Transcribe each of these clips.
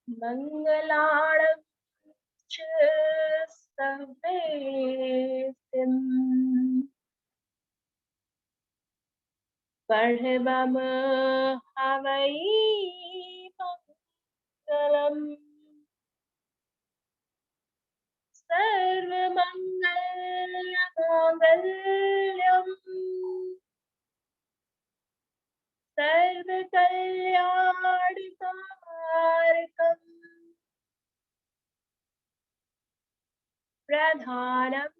मङ्गलाणं च सर्वेतिं पढ़वम हवै मङ्गलम् सर्वमङ्गलमाङ्गल्यम् सर्वकल्याणकारकम् प्रधानं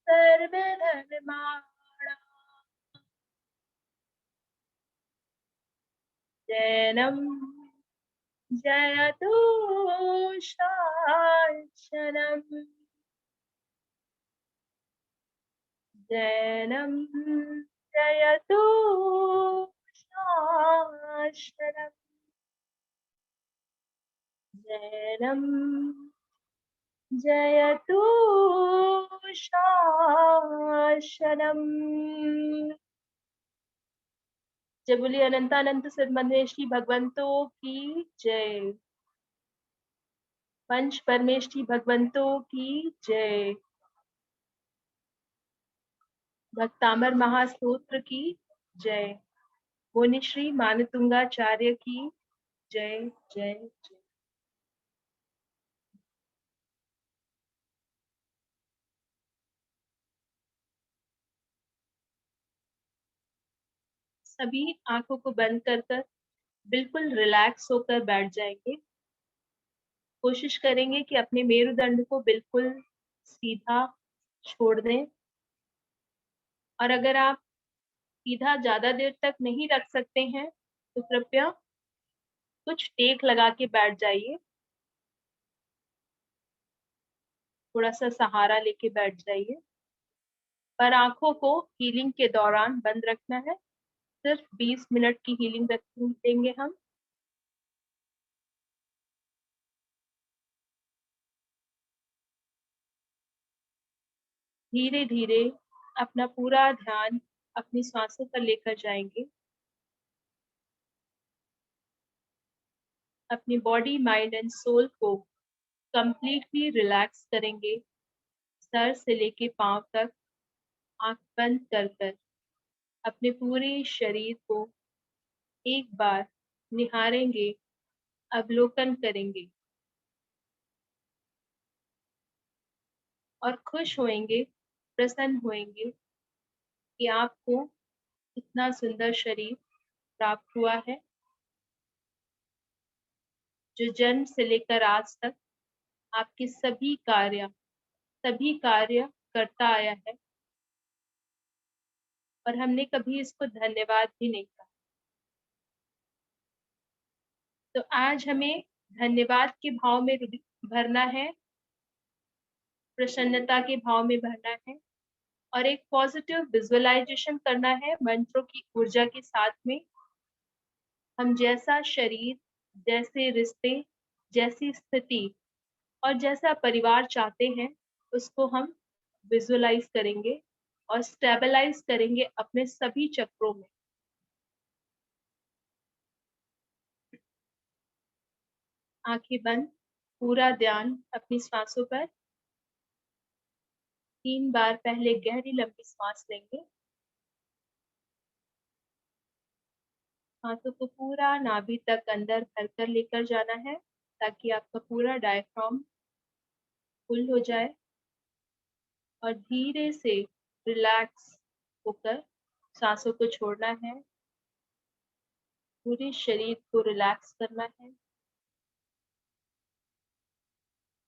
सर्वधर्माणां जयनं जयतु शासनम् जयनं जयतु शासनम् जयनं जयतु शासनम्। जय बोलिए अनंतानंत सद्मंगल श्री भगवंतों की जय। पंच परमेष्ठी भगवंतों की जय। भक्तामर महास्तोत्र की जय। मुनिश्री मानतुंगाचार्य की जय जय जय। सभी आंखों को बंद कर बिल्कुल रिलैक्स होकर बैठ जाएंगे। कोशिश करेंगे कि अपने मेरुदंड को बिल्कुल सीधा छोड़ दें। और अगर आप सीधा ज्यादा देर तक नहीं रख सकते हैं तो कृपया कुछ टेक लगा के बैठ जाइए। थोड़ा सा सहारा लेके बैठ जाइए। पर आंखों को हीलिंग के दौरान बंद रखना है। सिर्फ 20 मिनट की हीलिंग देंगे हम। धीरे धीरे अपना पूरा ध्यान अपनी सांसों पर लेकर जाएंगे। अपनी बॉडी माइंड एंड सोल को कंप्लीटली रिलैक्स करेंगे। सर से लेके पांव तक आंख बंद कर अपने पूरे शरीर को एक बार निहारेंगे, अवलोकन करेंगे और खुश होएंगे, प्रसन्न होएंगे कि आपको इतना सुंदर शरीर प्राप्त हुआ है जो जन्म से लेकर आज तक आपके सभी कार्य करता आया है और हमने कभी इसको धन्यवाद भी नहीं कहा। तो आज हमें धन्यवाद के भाव में भरना है, प्रसन्नता के भाव में भरना है और एक पॉजिटिव विजुअलाइजेशन करना है मंत्रों की ऊर्जा के साथ में। हम जैसा शरीर, जैसे रिश्ते, जैसी स्थिति और जैसा परिवार चाहते हैं उसको हम विजुअलाइज करेंगे और स्टेबलाइज करेंगे अपने सभी चक्रों में। आंखें बंद, पूरा ध्यान अपनी सांसों पर। 3 बार पहले गहरी लंबी सांस लेंगे। सांसों को पूरा नाभि तक अंदर भरकर लेकर जाना है ताकि आपका पूरा डायफ्राम फुल हो जाए और धीरे से रिलैक्स होकर सांसों को छोड़ना है। पूरे शरीर को रिलैक्स करना है।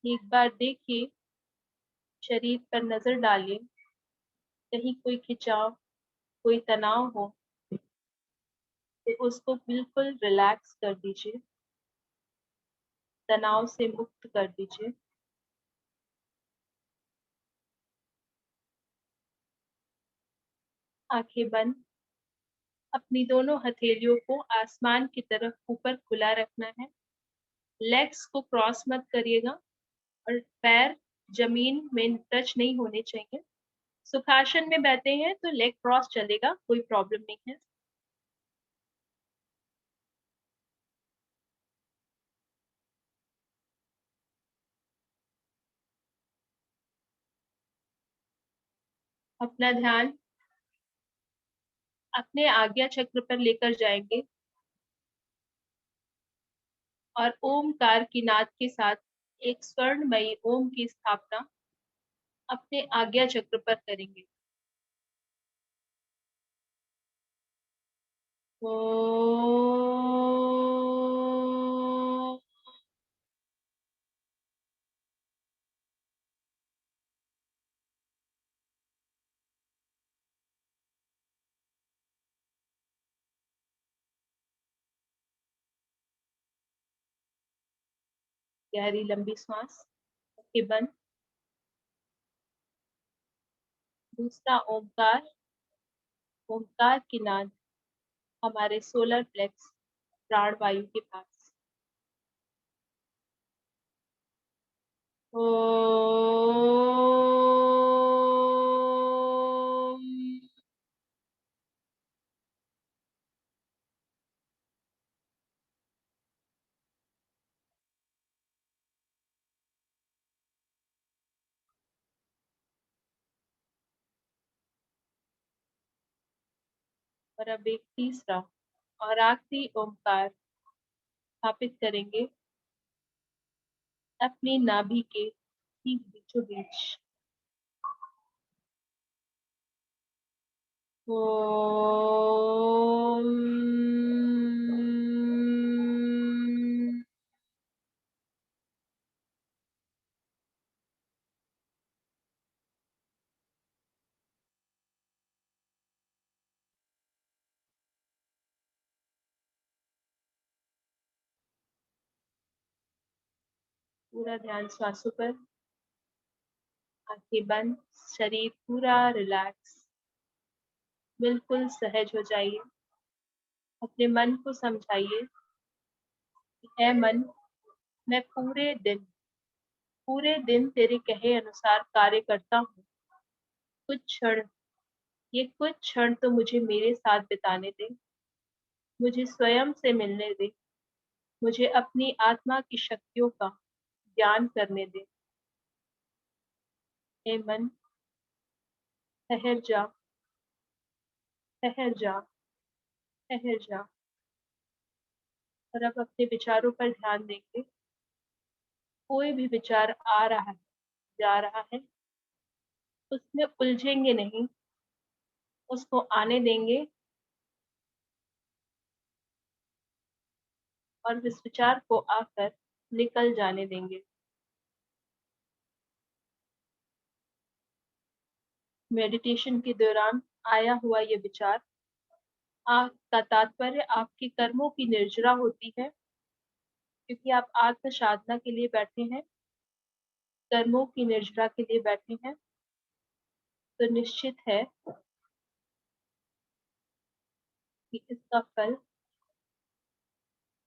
एक बार देखिए, शरीर पर नजर डालिए, कहीं कोई खिंचाव, कोई तनाव हो तो उसको बिल्कुल रिलैक्स कर दीजिए, तनाव से मुक्त कर दीजिए। आंखें बंद, अपनी दोनों हथेलियों को आसमान की तरफ ऊपर खुला रखना है। लेग्स को क्रॉस मत करिएगा और पैर जमीन में टच नहीं होने चाहिए। सुखासन में बैठे हैं तो लेग क्रॉस चलेगा, कोई प्रॉब्लम नहीं है। अपना ध्यान अपने आज्ञा चक्र पर लेकर जाएंगे और ओमकार की नाद के साथ एक स्वर्णमयी ओम की स्थापना अपने आज्ञा चक्र पर करेंगे। ओम। गहरी लंबी सांस के बंद। दूसरा ओमकार, ओमकार की नाद हमारे सोलर प्लेक्स प्राण वायु के पास। ओम। और अब एक तीसरा और आखिरी ओमकार स्थापित करेंगे अपनी नाभि के ठीक बीचों बीच। ओम। पूरा ध्यान श्वासों पर, आंखें बंद, शरीर पूरा रिलैक्स, बिल्कुल सहज हो जाइए। अपने मन को समझाइए कि है मन, मैं पूरे दिन तेरे कहे अनुसार कार्य करता हूँ। कुछ क्षण, ये कुछ क्षण तो मुझे मेरे साथ बिताने दे, मुझे स्वयं से मिलने दे, मुझे अपनी आत्मा की शक्तियों का ज्ञान करने दे। हे मन, ठहर जा, ठहर जा, ठहर जा। और अब अपने विचारों पर ध्यान देंगे। कोई भी विचार आ रहा है, जा रहा है, उसमें उलझेंगे नहीं, उसको आने देंगे और इस विचार को आकर निकल जाने देंगे। मेडिटेशन के दौरान आया हुआ ये विचार का तात्पर्य आपके कर्मों की निर्जरा होती है, क्योंकि आप आत्म साधना के लिए बैठे हैं, कर्मों की निर्जरा के लिए बैठे हैं, तो निश्चित है कि इसका फल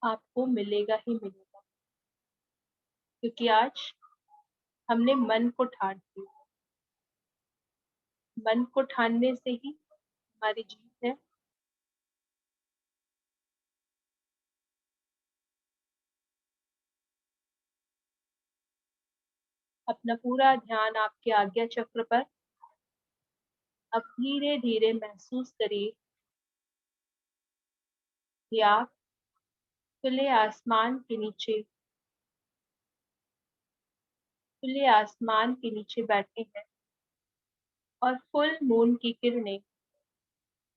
आपको मिलेगा ही मिलेगा, क्योंकि आज हमने मन को ठान लिया। मन को ठानने से ही हमारी जीत है। अपना पूरा ध्यान आपके आज्ञा चक्र पर। अब धीरे धीरे महसूस करिए कि आप खुले आसमान के नीचे बैठे हैं और फुल मून की किरणें,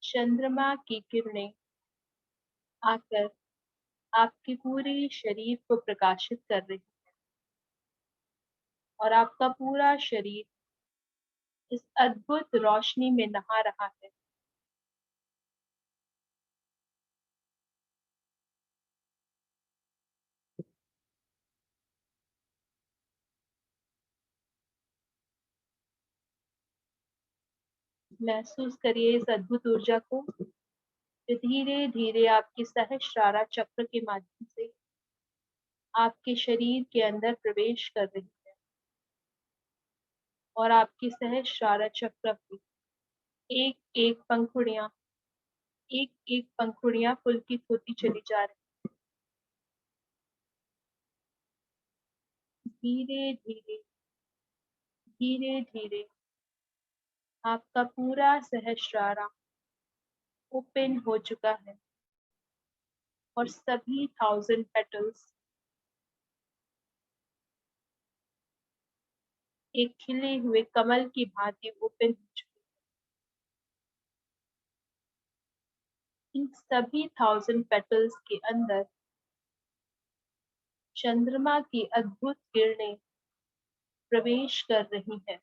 चंद्रमा की किरणें आकर आपके पूरे शरीर को प्रकाशित कर रही है और आपका पूरा शरीर इस अद्भुत रोशनी में नहा रहा है। महसूस करिए इस अद्भुत ऊर्जा को, जो धीरे धीरे आपके सहस्रारा चक्र के माध्यम से आपके शरीर के अंदर प्रवेश कर रही है और आपके सहस्रारा चक्र की एक एक पंखुड़ियां पुलकित होती चली जा रही। धीरे धीरे, धीरे धीरे आपका पूरा सहस्रारा ओपन हो चुका है और सभी 1000 पेटल्स एक खिले हुए कमल की भांति ओपन हो चुके हैं। इन सभी 1000 पेटल्स के अंदर चंद्रमा की अद्भुत किरणें प्रवेश कर रही हैं।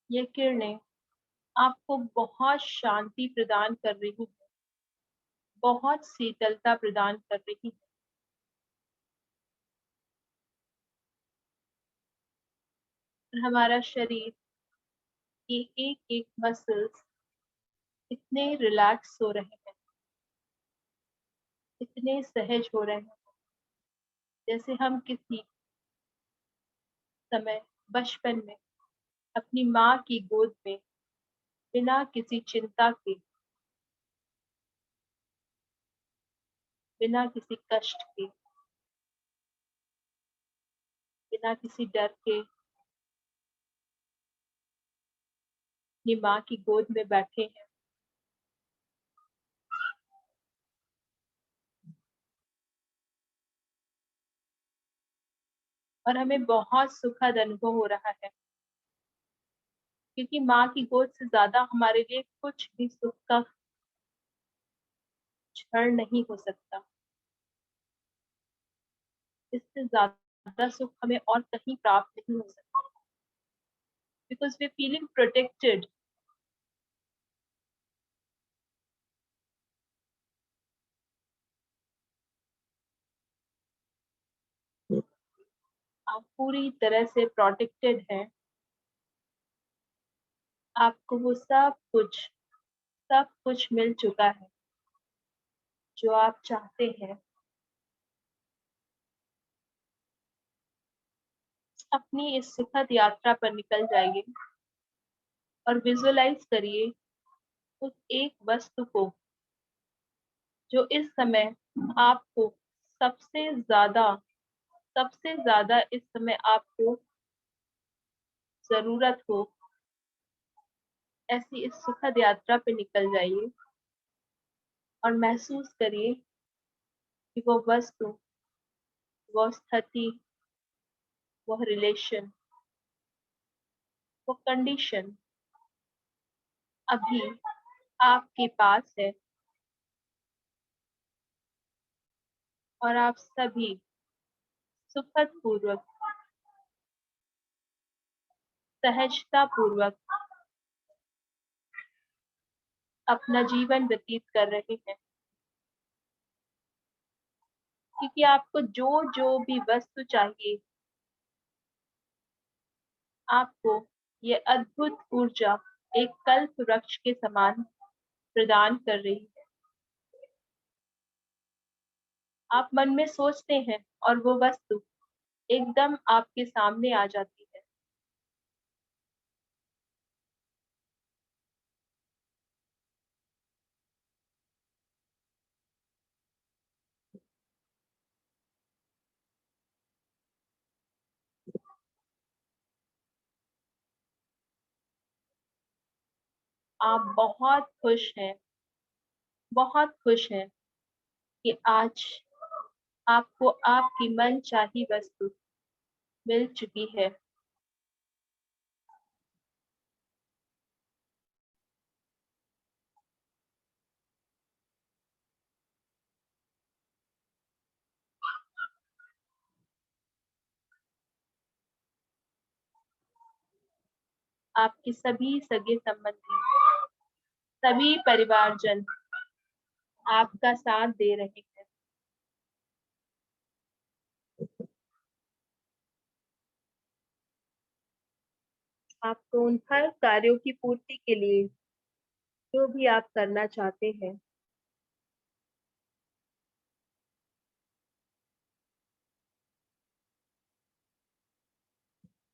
ये किरणें आपको बहुत शांति प्रदान कर रही हैं, बहुत शीतलता प्रदान कर रही हैं। और हमारा शरीर के एक एक मसल्स इतने रिलैक्स हो रहे हैं, इतने सहज हो रहे हैं, जैसे हम किसी समय बचपन में अपनी माँ की गोद में बिना किसी चिंता के, बिना किसी कष्ट के, बिना किसी डर के अपनी माँ की गोद में बैठे हैं। और हमें बहुत सुखद अनुभव हो रहा है, क्योंकि माँ की गोद से ज्यादा हमारे लिए कुछ भी सुख का क्षण नहीं हो सकता। इससे ज्यादा सुख हमें और कहीं प्राप्त नहीं हो सकता, बिकॉज वी फीलिंग प्रोटेक्टेड। आप पूरी तरह से प्रोटेक्टेड हैं। आपको वो सब कुछ मिल चुका है जो आप चाहते हैं। अपनी इस सुखद यात्रा पर निकल जाइए और विजुअलाइज करिए उस एक वस्तु को जो इस समय आपको सबसे ज्यादा सबसे ज्यादा इस समय आपको जरूरत हो। ऐसी इस सुखद यात्रा पे निकल जाइए और महसूस करिए कि वो वस्तु, वो स्थिति, वो रिलेशन, वो कंडीशन अभी आपके पास है और आप सभी सुखद पूर्वक, सहजता पूर्वक अपना जीवन व्यतीत कर रहे हैं। क्योंकि आपको जो जो भी वस्तु चाहिए, आपको ये अद्भुत ऊर्जा एक कल्प वृक्ष के समान प्रदान कर रही है। आप मन में सोचते हैं और वो वस्तु एकदम आपके सामने आ जाती है। आप बहुत खुश हैं कि आज आपको आपकी मनचाही वस्तु मिल चुकी है। आपके सभी सगे संबंधी, सभी परिवारजन आपका साथ दे रहे हैं। आपको उन हर कार्यों की पूर्ति के लिए जो भी आप करना चाहते हैं,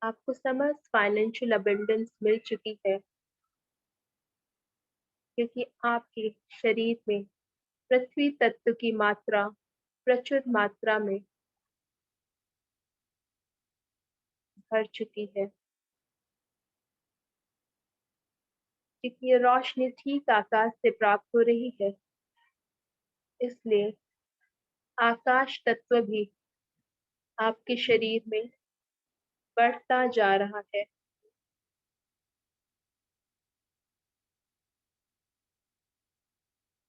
आपको समस्त फाइनेंशियल अबंडेंस मिल चुकी है, क्योंकि आपके शरीर में पृथ्वी तत्व की मात्रा प्रचुर मात्रा में भर चुकी है। क्योंकि ये रोशनी ठीक आकाश से प्राप्त हो रही है, इसलिए आकाश तत्व भी आपके शरीर में बढ़ता जा रहा है।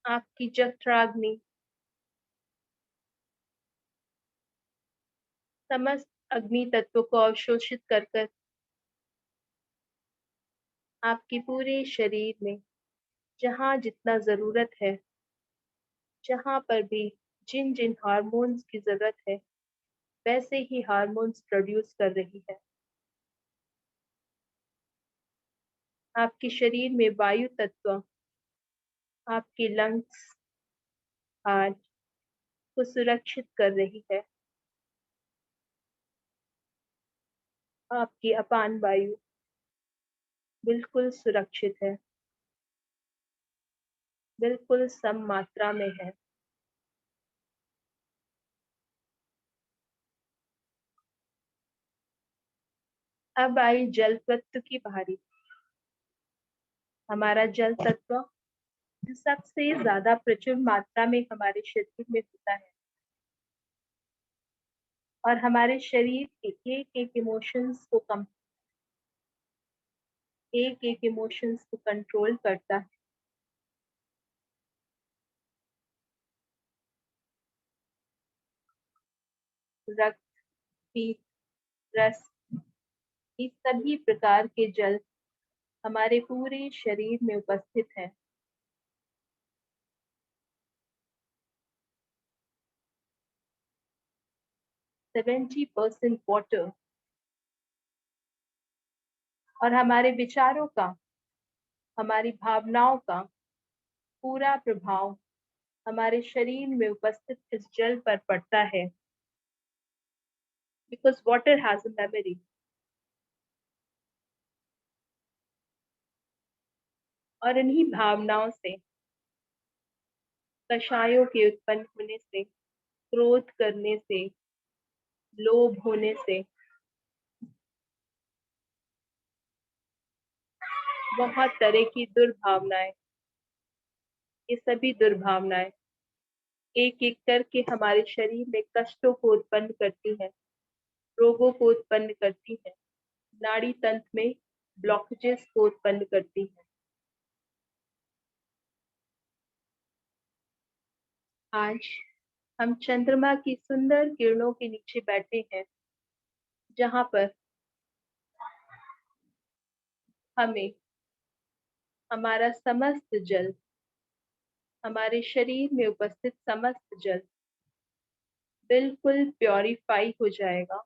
आपकी जठराग्नि समस्त अग्नि तत्व को अवशोषित कर कर आपके पूरे शरीर में जहाँ जितना जरूरत है, जहाँ पर भी जिन जिन हार्मोन्स की जरूरत है, वैसे ही हार्मोन्स प्रोड्यूस कर रही है। आपके शरीर में वायु तत्व आपके लंग्स, हार्ट को सुरक्षित कर रही है। आपकी अपान वायु बिल्कुल सुरक्षित है, बिल्कुल सम मात्रा में है। अब आई जल तत्व की बारी। हमारा जल तत्व जो सबसे ज्यादा प्रचुर मात्रा में हमारे शरीर में होता है और हमारे शरीर के एक एक इमोशंस को कंट्रोल करता है। रक्त, पीत, रस, ये सभी प्रकार के जल हमारे पूरे शरीर में उपस्थित हैं। 70% वाटर और हमारे विचारों का, हमारी भावनाओं का पूरा प्रभाव हमारे शरीर में उपस्थित इस जल पर पड़ता है। Because water has a memory. और इन्हीं भावनाओं से, कषायों के उत्पन्न होने से, क्रोध करने से, लोभ होने से, बहुत तरह की दुर्भावनाएं, ये सभी दुर्भावनाएं एक एक करके हमारे शरीर में कष्टों को उत्पन्न करती हैं, रोगों को उत्पन्न करती हैं, नाड़ी तंत्र में ब्लॉकेजेस को उत्पन्न करती हैं। आज हम चंद्रमा की सुंदर किरणों के नीचे बैठे हैं, जहां पर हमें हमारा समस्त जल, हमारे शरीर में उपस्थित समस्त जल बिल्कुल प्योरीफाई हो जाएगा,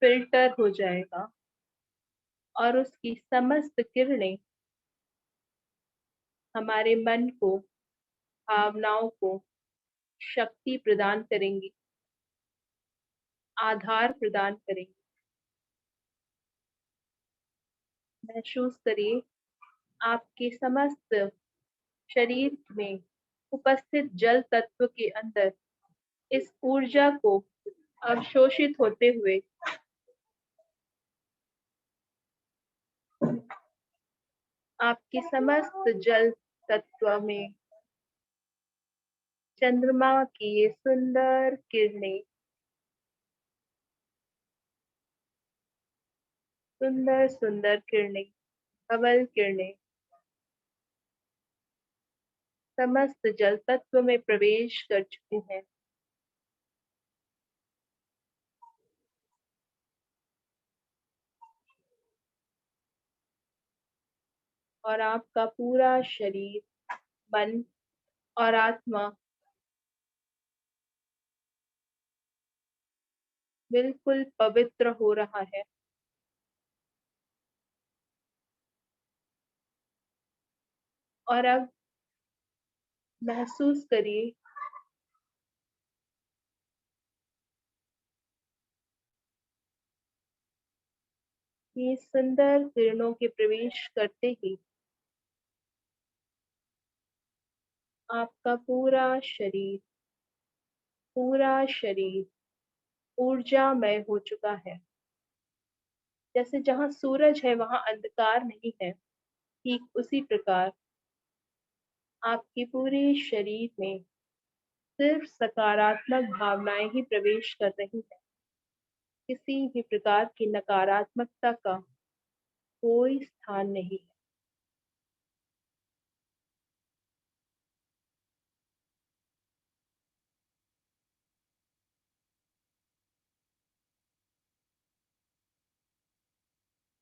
फिल्टर हो जाएगा और उसकी समस्त किरणें हमारे मन को, भावनाओं को शक्ति प्रदान करेंगी, आधार प्रदान करेंगी। महसूस करिए आपके समस्त शरीर में उपस्थित जल तत्व के अंदर इस ऊर्जा को अवशोषित होते हुए आपके समस्त जल तत्व में चंद्रमा की ये सुंदर किरणें, सुंदर सुंदर किरणें, धवल किरणें समस्त जल तत्व में प्रवेश कर चुकी हैं। और आपका पूरा शरीर, मन और आत्मा बिल्कुल पवित्र हो रहा है। और अब महसूस करिए कि सुंदर किरणों के प्रवेश करते ही आपका पूरा शरीर ऊर्जामय हो चुका है। जैसे जहाँ सूरज है वहां अंधकार नहीं है, ठीक उसी प्रकार आपके पूरे शरीर में सिर्फ सकारात्मक भावनाएं ही प्रवेश कर रही हैं। किसी भी प्रकार की नकारात्मकता का कोई स्थान नहीं है।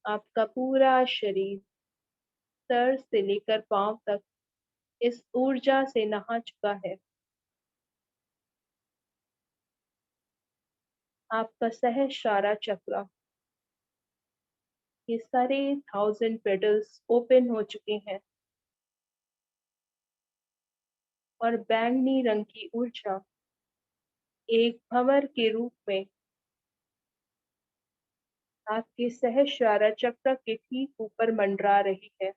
आपका पूरा शरीर सर से लेकर पांव तक इस ऊर्जा से नहा चुका है। आपका सहस्रारा चक्र ये सारे 1000 पेटल्स ओपन हो चुके हैं और बैंगनी रंग की ऊर्जा एक भंवर के रूप में आपके सहस्रारा चक्र के ठीक ऊपर मंडरा रही है।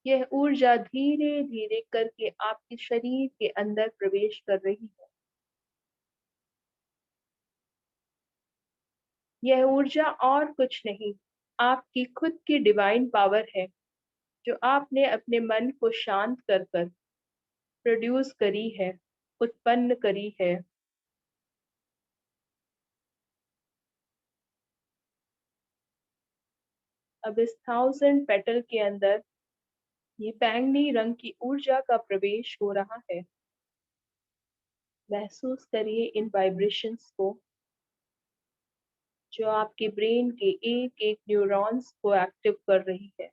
यह ऊर्जा धीरे धीरे करके आपके शरीर के अंदर प्रवेश कर रही है। यह ऊर्जा और कुछ नहीं, आपकी खुद की डिवाइन पावर है, जो आपने अपने मन को शांत कर कर प्रोड्यूस करी है, उत्पन्न करी है। अब इस 1000 पेटल के अंदर ये बैंगनी रंग की ऊर्जा का प्रवेश हो रहा है। महसूस करिए इन वाइब्रेशंस को, जो आपके ब्रेन के एक एक न्यूरॉन्स को एक्टिव कर रही है।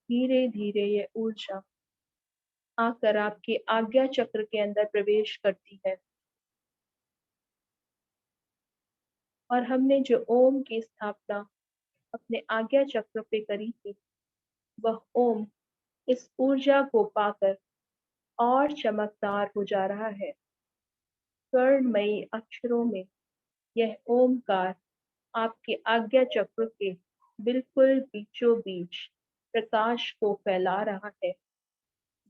धीरे धीरे ये ऊर्जा आकर आपके आज्ञा चक्र के अंदर प्रवेश करती है। और हमने जो ओम की स्थापना अपने आज्ञा चक्र पे करी थी, वह ओम इस ऊर्जा को पाकर और चमकदार हो जा रहा है। स्वर्णमयी अक्षरों में यह ओमकार आपके आज्ञा चक्र के बिल्कुल बीचों बीच प्रकाश को फैला रहा है,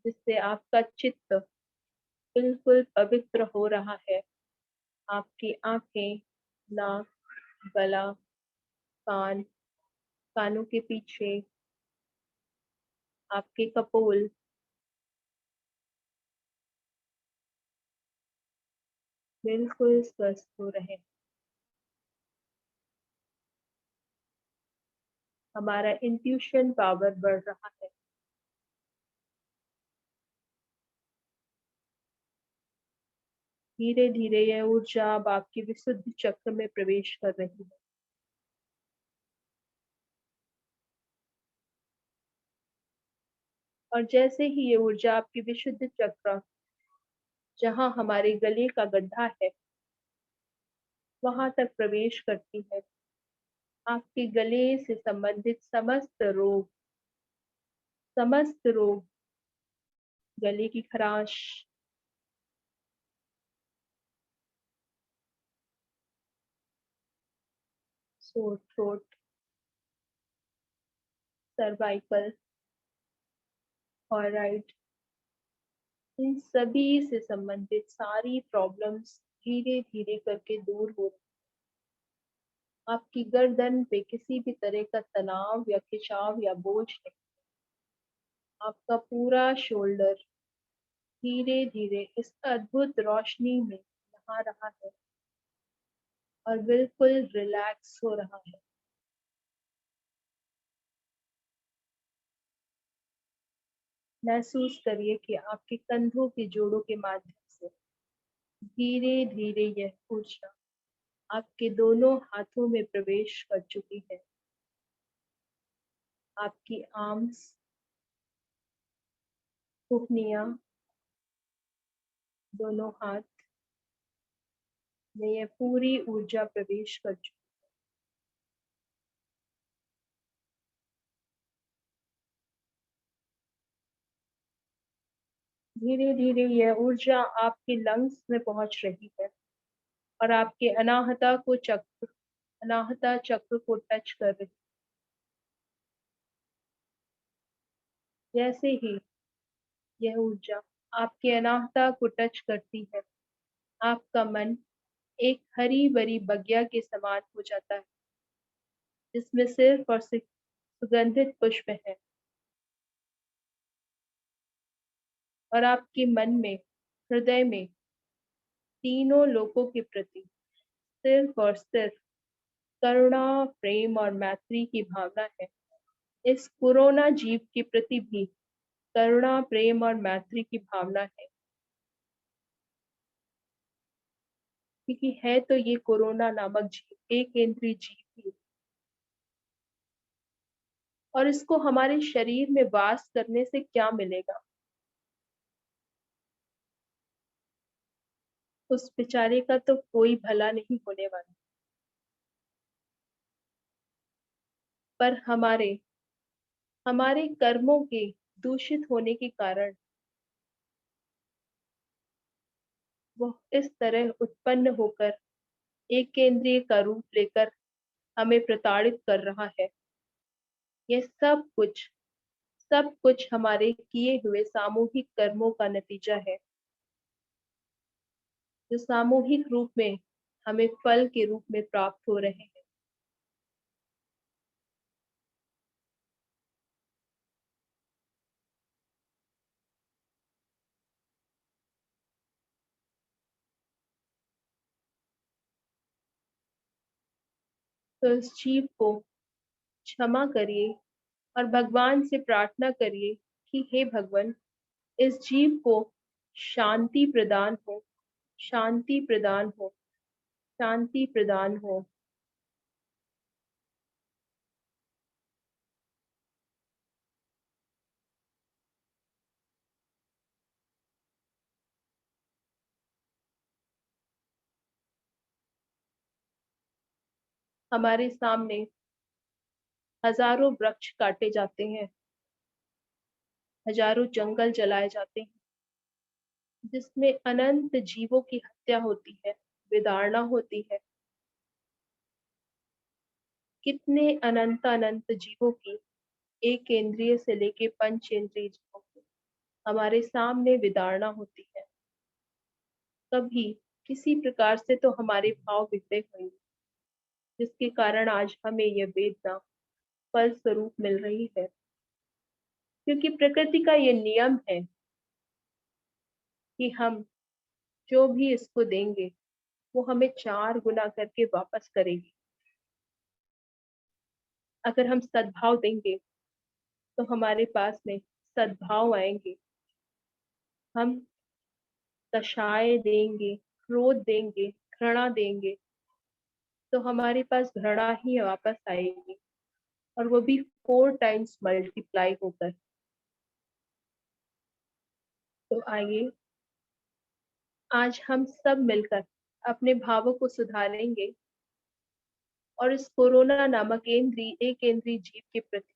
जिससे आपका चित्त बिल्कुल पवित्र हो रहा है। आपकी आंखें, नाक, गला, कान, कानों के पीछे, आपके कपोल बिल्कुल स्वस्थ हो रहे हैं। हमारा इंट्यूशन पावर बढ़ रहा है। धीरे धीरे यह ऊर्जा अब आपकी विशुद्ध चक्र में प्रवेश कर रही है। और जैसे ही ये ऊर्जा आपकी विशुद्ध चक्र, जहाँ हमारे गले का गड्ढा है, वहां तक प्रवेश करती है, आपके गले से संबंधित समस्त रोग, गले की खराश, सोर थ्रोट, सर्वाइकल, थॉयराइड, इन सभी से संबंधित सारी प्रॉब्लम्स धीरे धीरे करके दूर हो रही। आपकी गर्दन पे किसी भी तरह का तनाव या खिंचाव या बोझ नहीं। आपका पूरा शोल्डर धीरे धीरे इस अद्भुत रोशनी में नहा रहा है और बिल्कुल रिलैक्स हो रहा है। महसूस करिए कि आपके कंधों के जोड़ों के माध्यम से धीरे धीरे यह ऊर्जा आपके दोनों हाथों में प्रवेश कर चुकी है। आपकी आर्म्स, घुटनियां, दोनों हाथ में यह पूरी ऊर्जा प्रवेश कर चुकी है। धीरे धीरे यह ऊर्जा आपके लंग्स में पहुंच रही है और आपके अनाहता चक्र को टच कर रही है। जैसे ही यह ऊर्जा आपकी अनाहता को टच करती है। आपका मन एक हरी भरी बगिया के समान हो जाता है, जिसमें सिर्फ और सिर्फ सुगंधित पुष्प है। और आपके मन में, हृदय में तीनों लोगों के प्रति सिर्फ और सिर्फ करुणा, प्रेम और मैत्री की भावना है। इस कोरोना जीव के प्रति भी करुणा, प्रेम और मैत्री की भावना है, क्योंकि है तो ये कोरोना नामक जीव एक इंद्रिय जीव ही, और इसको हमारे शरीर में वास करने से क्या मिलेगा? उस बेचारे का तो कोई भला नहीं होने वाला, पर हमारे हमारे कर्मों के दूषित होने के कारण वह इस तरह उत्पन्न होकर एक केंद्रीय का रूप लेकर हमें प्रताड़ित कर रहा है। यह सब कुछ हमारे किए हुए सामूहिक कर्मों का नतीजा है, जो सामूहिक रूप में हमें फल के रूप में प्राप्त हो रहे हैं। तो इस जीव को क्षमा करिए और भगवान से प्रार्थना करिए कि हे भगवान, इस जीव को शांति प्रदान हो, शांति प्रदान हो, शांति प्रदान हो। हमारे सामने हजारों वृक्ष काटे जाते हैं, हजारों जंगल जलाए जाते हैं, जिसमें अनंत जीवों की हत्या होती है, विदारना होती है। कितने अनंत अनंत जीवों की, एक इंद्रिय से लेके पंच इंद्रिय जीवों की हमारे सामने विदारना होती है। कभी किसी प्रकार से तो हमारे भाव बिगड़े हुए, जिसके कारण आज हमें यह वेदना फल स्वरूप मिल रही है। क्योंकि प्रकृति का यह नियम है कि हम जो भी इसको देंगे वो हमें 4 गुना करके वापस करेगी। अगर हम सद्भाव देंगे तो हमारे पास में सद्भाव आएंगे। हम कषाय देंगे, क्रोध देंगे, घृणा देंगे, तो हमारे पास घृणा ही वापस आएगी, और वो भी 4 टाइम्स मल्टीप्लाई होकर। तो आइए आज हम सब मिलकर अपने भावों को सुधारेंगे और इस कोरोना नामक एक इंद्रिय जीव के प्रति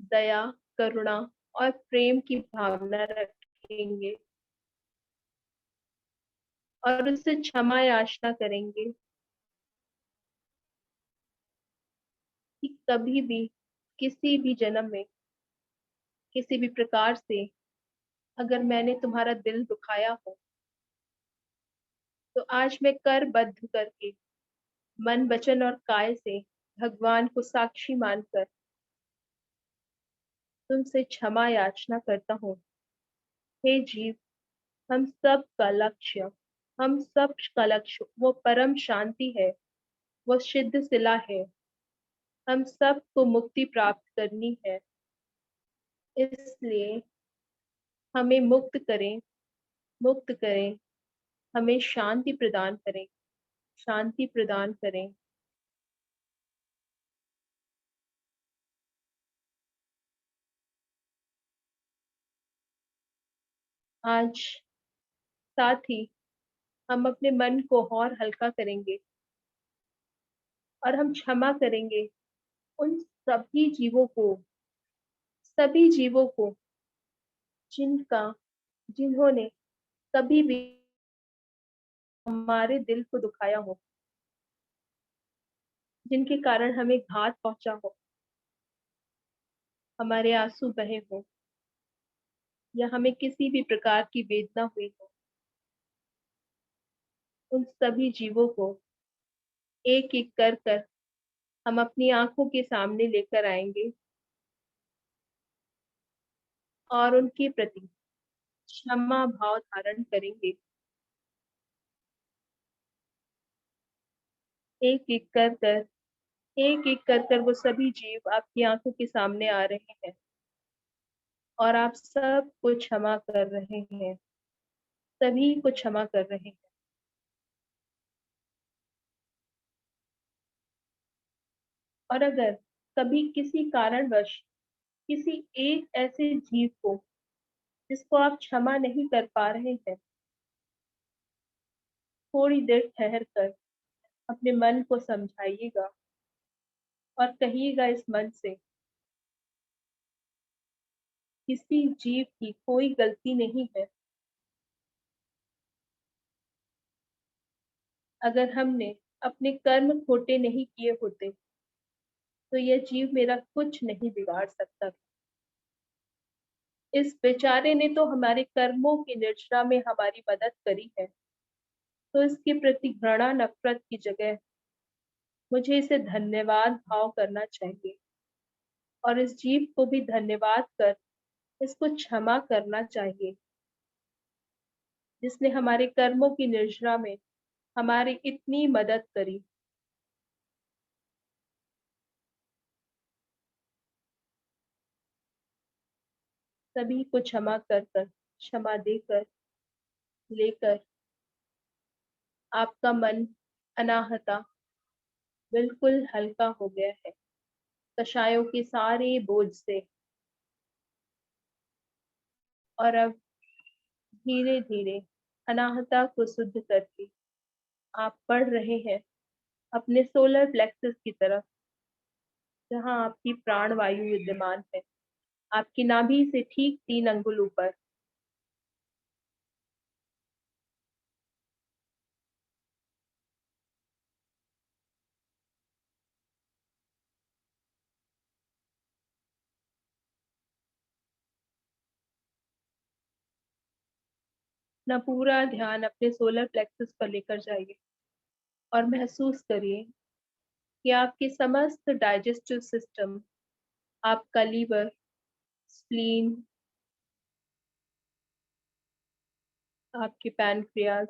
दया, करुणा और प्रेम की भावना रखेंगे और उससे क्षमा याचना करेंगे कि कभी भी, किसी भी जन्म में, किसी भी प्रकार से अगर मैंने तुम्हारा दिल दुखाया हो, तो आज मैं करबद्ध करके मन, वचन और काय से भगवान को साक्षी मानकर तुमसे क्षमा याचना करता हूँ। हे जीव, हम सब का लक्ष्य हम सब का लक्ष्य वो परम शांति है, वो सिद्ध सिला है। हम सबको मुक्ति प्राप्त करनी है, इसलिए हमें मुक्त करें, मुक्त करें, हमें शांति प्रदान करें, शांति प्रदान करें। आज साथ ही हम अपने मन को और हल्का करेंगे और हम क्षमा करेंगे उन सभी जीवों को जिनका जिन्होंने कभी भी हमारे दिल को दुखाया हो, जिनके कारण हमें घात पहुंचा हो, हमारे आंसू बहे हो। या हमें किसी भी प्रकार की वेदना हुई हो, उन सभी जीवों को एक-एक कर कर हम अपनी आँखों के सामने लेकर आएँगे और उनके प्रति क्षमा भाव धारण करेंगे। एक-एक कर कर एक-एक कर कर वो सभी जीव आपकी आँखों के सामने आ रहे हैं और आप सबको क्षमा कर रहे हैं, सभी को क्षमा कर रहे हैं। और अगर कभी किसी कारणवश किसी एक ऐसे जीव को जिसको आप क्षमा नहीं कर पा रहे हैं, थोड़ी देर ठहर कर अपने मन को समझाइएगा और कहिएगा इस मन से, किसी जीव की कोई गलती नहीं है। अगर हमने अपने कर्म खोटे नहीं किए होते, तो यह जीव मेरा कुछ नहीं बिगाड़ सकता। इस बेचारे ने तो हमारे कर्मों की निर्जरा में हमारी मदद करी है, तो इसके प्रति घृणा नफरत की जगह मुझे इसे धन्यवाद भाव करना चाहिए और इस जीव को भी धन्यवाद कर इसको क्षमा करना चाहिए, जिसने हमारे कर्मों की निर्जरा में हमारी इतनी मदद करी। सभी को क्षमा कर कर, क्षमा देकर, लेकर आपका मन अनाहता बिल्कुल हल्का हो गया है, कषायों के सारे बोझ से। और अब धीरे धीरे अनाहता को शुद्ध करके आप बढ़ रहे हैं अपने सोलर प्लेक्सस की तरफ, जहां आपकी प्राण वायु विद्यमान है, आपकी नाभि से ठीक 3 अंगुल ऊपर। अपना पूरा ध्यान अपने सोलर प्लेक्सस पर लेकर जाइए और महसूस करिए कि आपके समस्त डाइजेस्टिव सिस्टम, आपका लीवर, स्प्लीन, आपकी पैनक्रियाज,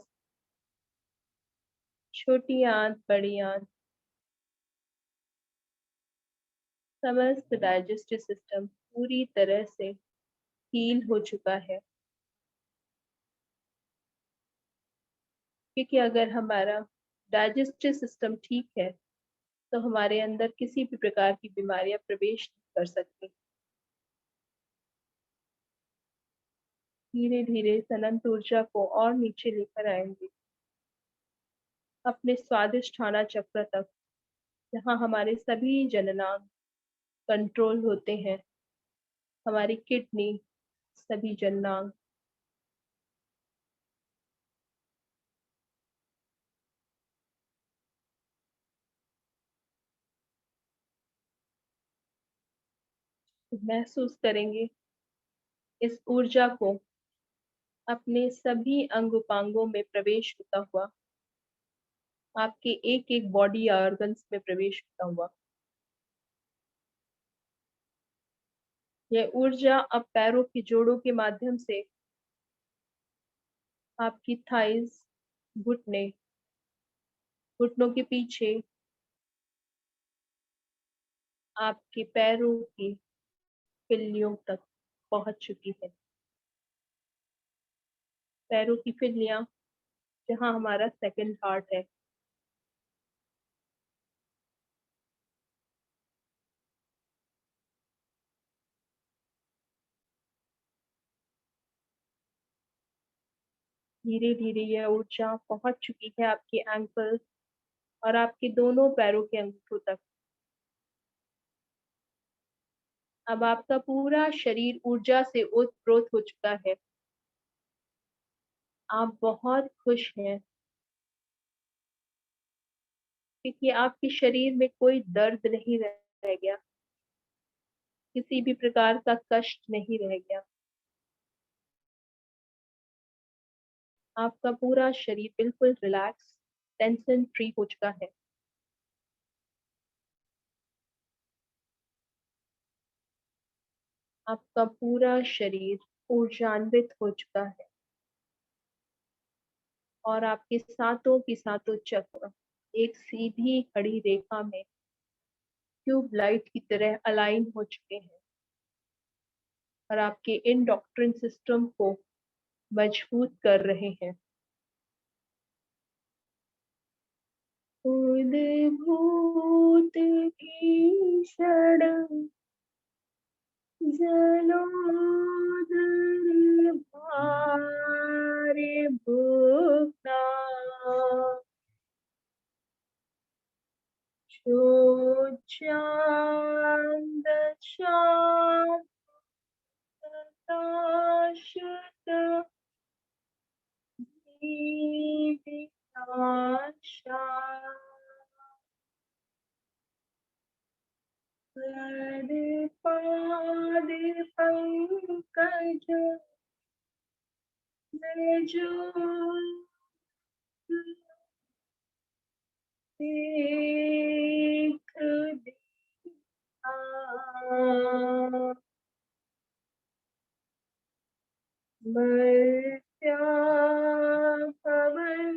छोटी आंत, बड़ी आंत, समस्त डाइजेस्टिव सिस्टम पूरी तरह से हील हो चुका है। क्योंकि अगर हमारा डाइजेस्टिव सिस्टम ठीक है, तो हमारे अंदर किसी भी प्रकार की बीमारियां प्रवेश नहीं कर सकती। धीरे धीरे इस अनंत ऊर्जा को और नीचे लेकर आएंगे अपने स्वादिष्ट खाना चक्र तक, जहाँ हमारे सभी जननांग कंट्रोल होते हैं, हमारी किडनी, सभी जननांग। महसूस करेंगे इस ऊर्जा को अपने सभी अंग उपांगों में प्रवेश होता हुआ, आपके एक एक बॉडी ऑर्गन्स में प्रवेश होता हुआ। यह ऊर्जा अब पैरों की जोड़ों के माध्यम से आपकी थाइज, घुटने, घुटनों के पीछे, आपके पैरों की फिल्लियों तक पहुंच चुकी है। पैरों की फिल्लियां, जहां हमारा सेकंड हार्ट है। धीरे धीरे यह ऊर्जा पहुंच चुकी है आपके एंकल और आपके दोनों पैरों के अंगूठों तक। अब आपका पूरा शरीर ऊर्जा से ओतप्रोत हो चुका है। आप बहुत खुश हैं क्योंकि आपके शरीर में कोई दर्द नहीं रह गया, किसी भी प्रकार का कष्ट नहीं रह गया। आपका पूरा शरीर बिल्कुल रिलैक्स, टेंशन फ्री हो चुका है। आपका पूरा शरीर ऊर्जान्वित हो चुका है और आपके सातों की सातों चक्र एक सीधी खड़ी रेखा में ट्यूब लाइट की तरह अलाइन हो चुके हैं और आपके इंडोक्राइन सिस्टम को मजबूत कर रहे हैं। उद्भूत की क्षण जलोदर भारे भुगता जो चांद शाम प्रकाशत दीपिकाशा पाद पंकज में जो देख दिया मर्त्या पवन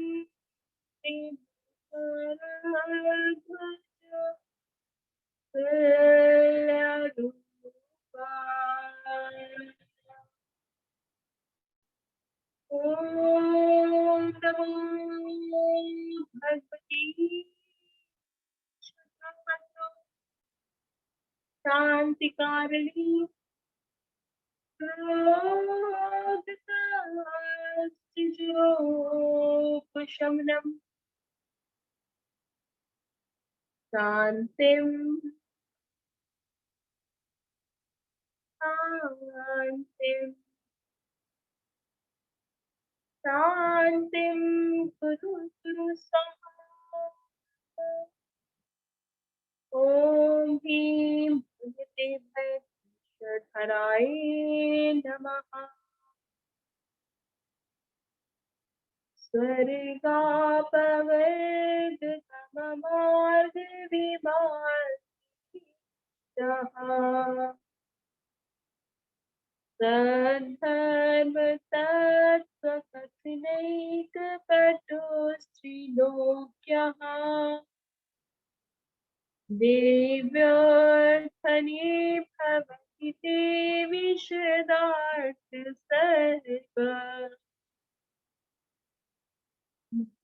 ओम नमो भगवती शांतिकारिणी क्रोधकास्तिजोपशमनम् शांतिं शांतिं शांतिं कुरु कुरु स्वाहा। ओम ह्रीं भगवते भैरवनाथाय नमः। स्वर्गापवर्गतममार्गविमार्गितः सद्धर्मतत्त्वकथनैकपटुस्त्रिलोक्यः देव्यर्थने भवति ते विशदार्थसर्ग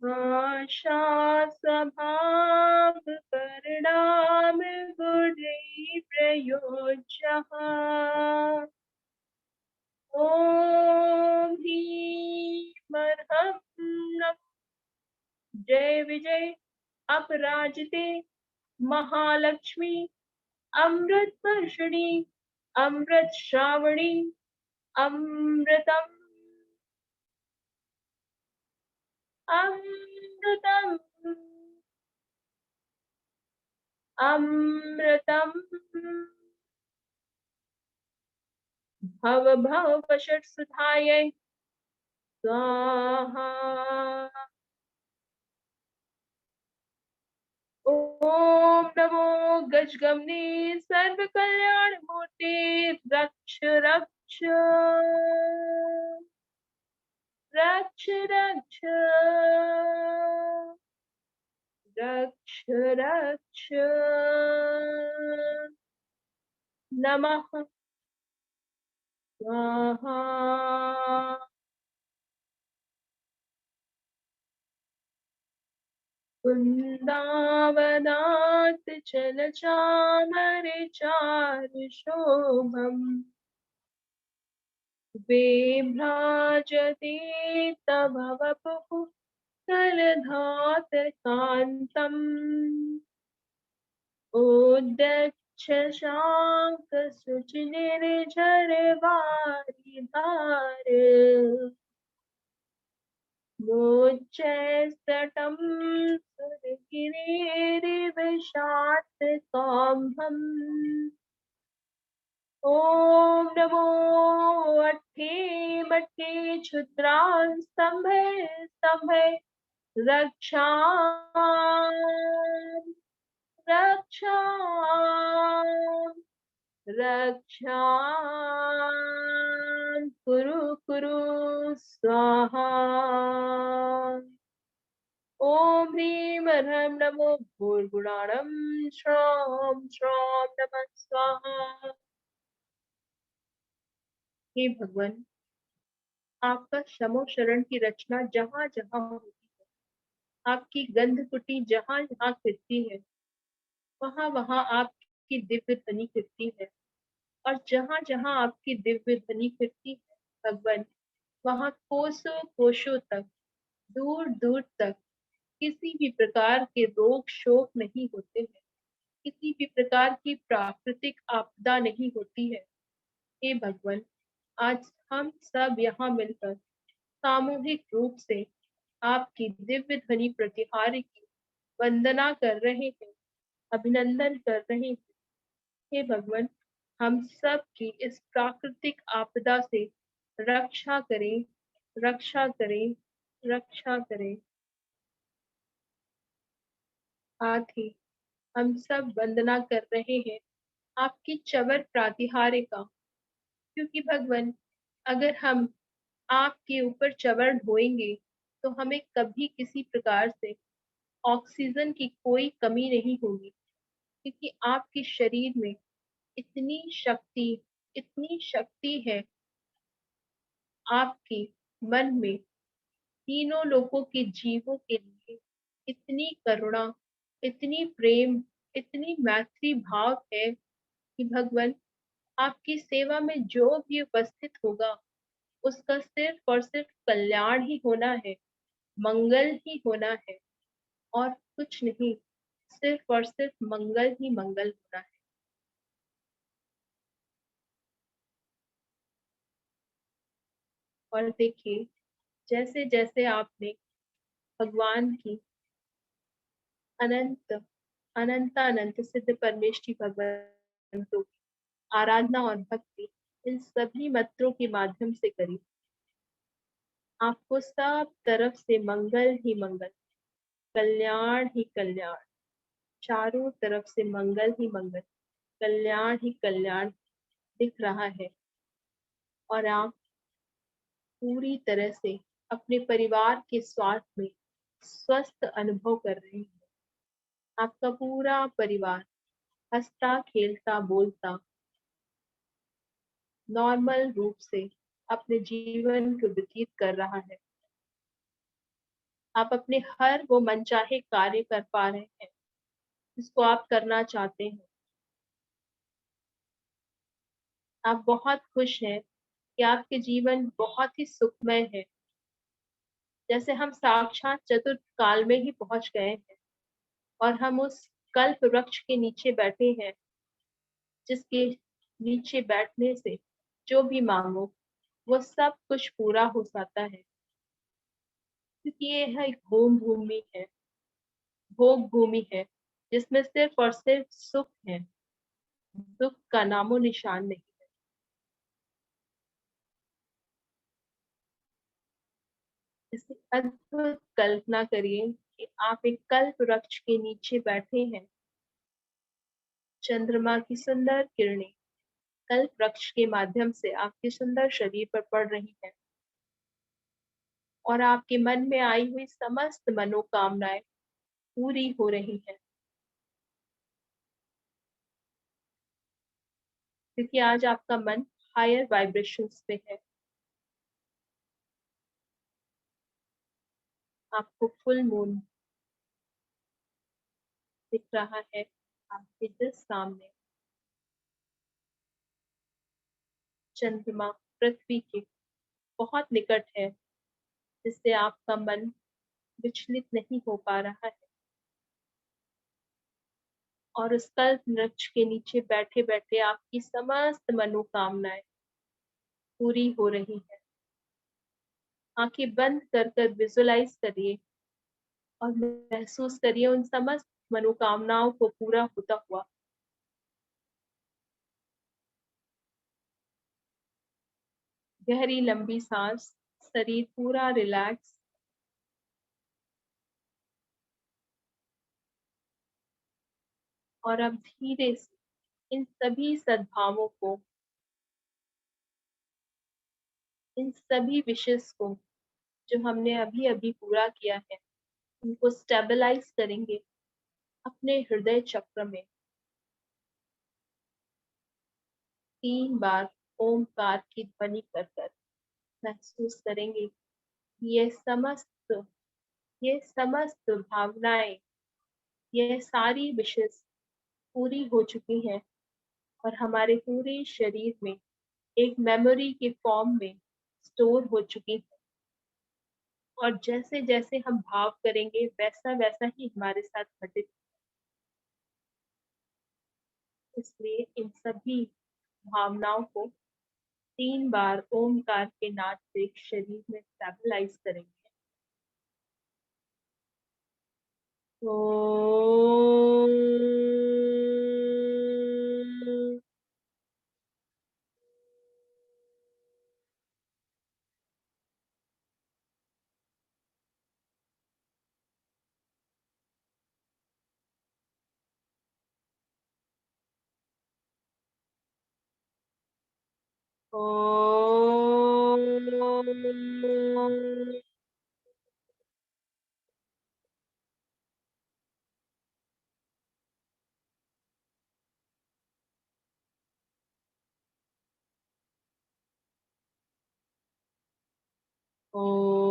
भाषा स्वभाव परिणाम गुणै प्रयोज्यः ओम ह्रीं नमः। जय विजय अपराजिते महालक्ष्मी अमृत वर्षिणी अमृत श्रावणी अमृतम अमृतम अमृतम भव भव वषट सुधायै स्वाहा। ओम नमो गजगमने सर्व कल्याण मूर्ते रक्ष रक्ष रक्ष रक्ष रक्ष रक्ष नमः स्वाहा। वृन्दावनात् चल चामर चारु शोभम् विभ्राजते तव वपुः कलधातकान्तम् उद्दच्छ शाङ्कशुचिनिर्झरवारिधार मोच्चैस्तटं सुरगिरेरिव शान्तकाम्भम् ओम नमो अट्ठे मट्ठे क्षुद्रान् स्तंभे स्तंभे रक्षा रक्षा रक्षा कुरु कुरु स्वाहा। ओम ह्रीं ह्रं नमो भूर्गुणाणं श्रौं श्रौं नमः स्वाहा। हे भगवान, आपका शमो शरण की रचना जहाँ जहाँ होती है, आपकी गंध कुटी जहाँ जहाँ फिरती है, वहाँ वहाँ आपकी दिव्य ध्वनि फिरती है। और जहाँ जहाँ आपकी दिव्य ध्वनि फिरती है भगवान, वहाँ कोसों कोशों तक, दूर दूर तक किसी भी प्रकार के रोग शोक नहीं होते हैं, किसी भी प्रकार की प्राकृतिक आपदा नहीं होती है। हे भगवान, आज हम सब यहाँ मिलकर सामूहिक रूप से आपकी दिव्य ध्वनि प्रतिहार की वंदना कर रहे हैं, अभिनंदन कर रहे हैं। हे भगवान, हम सब की इस प्राकृतिक आपदा से रक्षा करें, रक्षा करें, रक्षा करें। साथ ही हम सब वंदना कर रहे हैं आपकी चवर प्रातिहार्य का, क्योंकि भगवान, अगर हम आपके ऊपर चवर ढोएंगे तो हमें कभी किसी प्रकार से ऑक्सीजन की कोई कमी नहीं होगी, क्योंकि आपके शरीर में इतनी शक्ति है। आपके मन में तीनों लोगों के जीवों के लिए इतनी करुणा, इतनी प्रेम, इतनी मैत्री भाव है कि भगवान, आपकी सेवा में जो भी उपस्थित होगा उसका सिर्फ और सिर्फ कल्याण ही होना है, मंगल ही होना है, और कुछ नहीं, सिर्फ और सिर्फ मंगल ही मंगल होना है। और देखिए, जैसे जैसे आपने भगवान की अनंत अनंत अनंत सिद्ध परमेष्टि भगवंतों की आराधना और भक्ति इन सभी मंत्रों के माध्यम से करी, आपको सब तरफ से मंगल ही मंगल, कल्याण ही कल्याण, चारों तरफ से मंगल ही मंगल, कल्याण ही कल्याण दिख रहा है। और आप पूरी तरह से अपने परिवार के स्वास्थ्य में स्वस्थ अनुभव कर रहे हैं। आपका पूरा परिवार हंसता खेलता बोलता नॉर्मल रूप से अपने जीवन को व्यतीत कर रहा है। आप अपने हर वो मनचाहे कार्य कर पा रहे हैं जिसको आप करना चाहते हैं। आप बहुत खुश हैं कि आपके जीवन बहुत ही सुखमय है, जैसे हम साक्षात चतुर्थ काल में ही पहुंच गए हैं और हम उस कल्प वृक्ष के नीचे बैठे हैं, जिसके नीचे बैठने से जो भी मांगो वो सब कुछ पूरा हो जाता है, क्योंकि ये है एक होम भूमि है, भोग भूमि है, जिसमें सिर्फ और सिर्फ सुख है, दुख का नामो निशान नहीं है। इसकी अद्भुत कल्पना करिए कि आप एक कल्प वृक्ष के नीचे बैठे हैं, चंद्रमा की सुंदर किरणें कल्प वृक्ष के माध्यम से आपके सुंदर शरीर पर पड़ रही है, और आपके मन में आई हुई समस्त मनोकामनाएं पूरी हो रही हैं, क्योंकि आज आपका मन हायर वाइब्रेशंस पे है। आपको फुल मून दिख रहा है, आपके जिस सामने चंद्रमा पृथ्वी के बहुत निकट है, जिससे आपका मन विचलित नहीं हो पा रहा है, और उस कल्प वृक्ष के नीचे बैठे बैठे आपकी समस्त मनोकामनाएं पूरी हो रही है। आंखें बंद कर कर विजुलाइज करिए और महसूस करिए उन समस्त मनोकामनाओं को पूरा होता हुआ। गहरी लंबी सांस, शरीर पूरा रिलैक्स। और अब धीरे से इन सभी सद्भावों को, इन सभी विशेष को जो हमने अभी अभी पूरा किया है, उनको स्टेबलाइज करेंगे अपने हृदय चक्र में। 3 बार ओमकार की ध्वनि कर कर महसूस करेंगे कि ये समस्त भावनाएं, ये सारी विशेष पूरी हो चुकी हैं और हमारे पूरे शरीर में एक मेमोरी के फॉर्म में स्टोर हो चुकी है। और जैसे जैसे हम भाव करेंगे वैसा वैसा ही हमारे साथ घटित। इसलिए इन सभी भावनाओं को 3 बार ओमकार के नाद से शरीर में स्टेबलाइज करेंगे। ओम। ओम। ओम।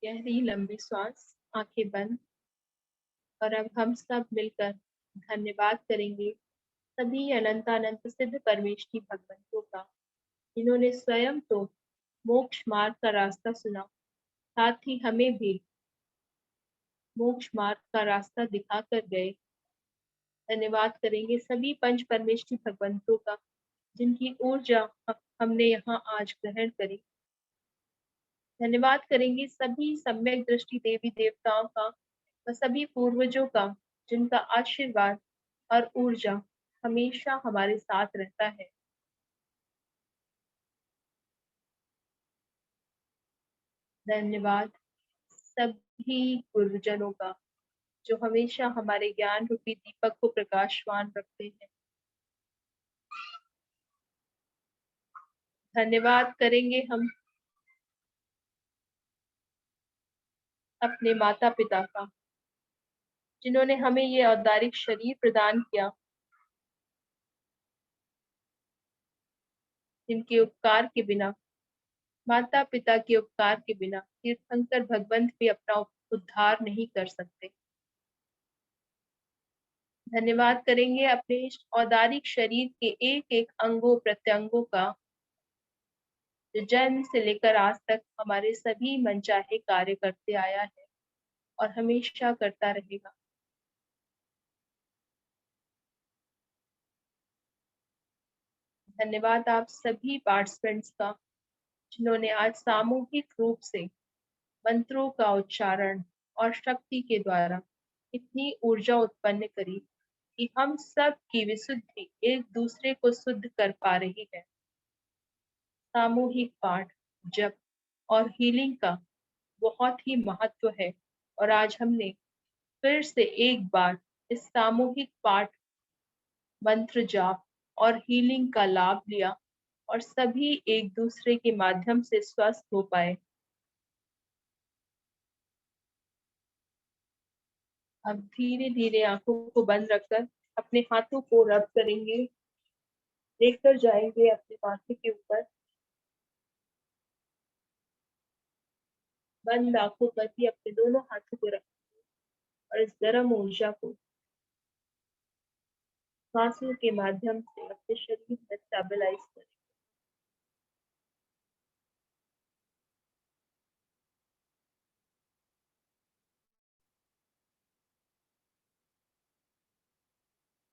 गहरी लंबी सांस, आंखें बंद। और अब हम सब मिलकर धन्यवाद करेंगे सभी अनंत अनंत सिद्ध परमेष्ठी भगवंतों का, जिन्होंने स्वयं तो मोक्ष मार्ग का रास्ता सुना, साथ ही हमें भी मोक्ष मार्ग का रास्ता दिखा कर गए। धन्यवाद करेंगे सभी पंच परमेष्ठी भगवंतों का, जिनकी ऊर्जा हमने यहाँ आज ग्रहण करी। धन्यवाद करेंगे सभी सम्यक दृष्टि देवी देवताओं का व सभी पूर्वजों का, जिनका आशीर्वाद और ऊर्जा हमेशा हमारे साथ रहता है। धन्यवाद सभी गुरुजनों का, जो हमेशा हमारे ज्ञान रूपी दीपक को प्रकाशवान रखते हैं। धन्यवाद करेंगे हम अपने माता पिता का, जिन्होंने हमें ये औदारिक शरीर प्रदान किया, जिनके उपकार के बिना, माता पिता के उपकार के बिना तीर्थंकर भगवंत भी अपना उद्धार नहीं कर सकते। धन्यवाद करेंगे अपने इस औदारिक शरीर के एक एक अंगों प्रत्यंगों का, जो जन्म से लेकर आज तक हमारे सभी मनचाहे कार्य करते आया है और हमेशा करता रहेगा। धन्यवाद आप सभी पार्टिसिपेंट्स का, जिन्होंने आज सामूहिक रूप से मंत्रों का उच्चारण और शक्ति के द्वारा इतनी ऊर्जा उत्पन्न करी कि हम सब की विशुद्धि एक दूसरे को शुद्ध कर पा रही है। सामूहिक पाठ, जप और हीलिंग का बहुत ही महत्व है और आज हमने फिर से एक बार इस सामूहिक पाठ, मंत्र जाप और हीलिंग का लाभ लिया और सभी एक दूसरे के माध्यम से स्वस्थ हो पाए। अब धीरे धीरे आंखों को बंद रखकर अपने हाथों को रब करेंगे, लेकर जाएंगे अपने माथे के ऊपर। बंद आंखों पर ही अपने दोनों हाथों को रख और इस गर्म ऊर्जा को सांसों के माध्यम से अपने शरीर में स्टेबलाइज करें।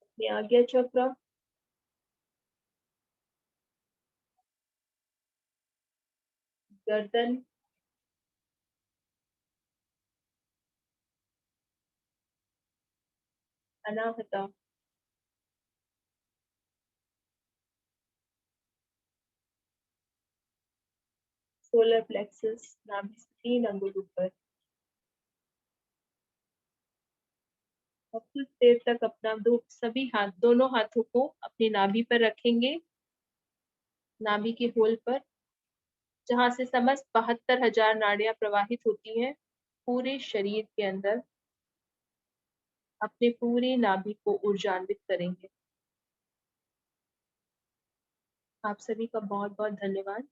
अपने आज्ञा चक्र, गर्दन, अनाहता, सोलर प्लेक्सस, नाभि से 3 अंगुल ऊपर। और कुछ देर तक अपना सभी हाथ, दोनों हाथों को अपनी नाभि पर रखेंगे, नाभि के होल पर, जहां से समस्त 72,000 नाड़ियां प्रवाहित होती हैं पूरे शरीर के अंदर। अपने पूरे नाभि को ऊर्जान्वित करेंगे। आप सभी का बहुत बहुत धन्यवाद।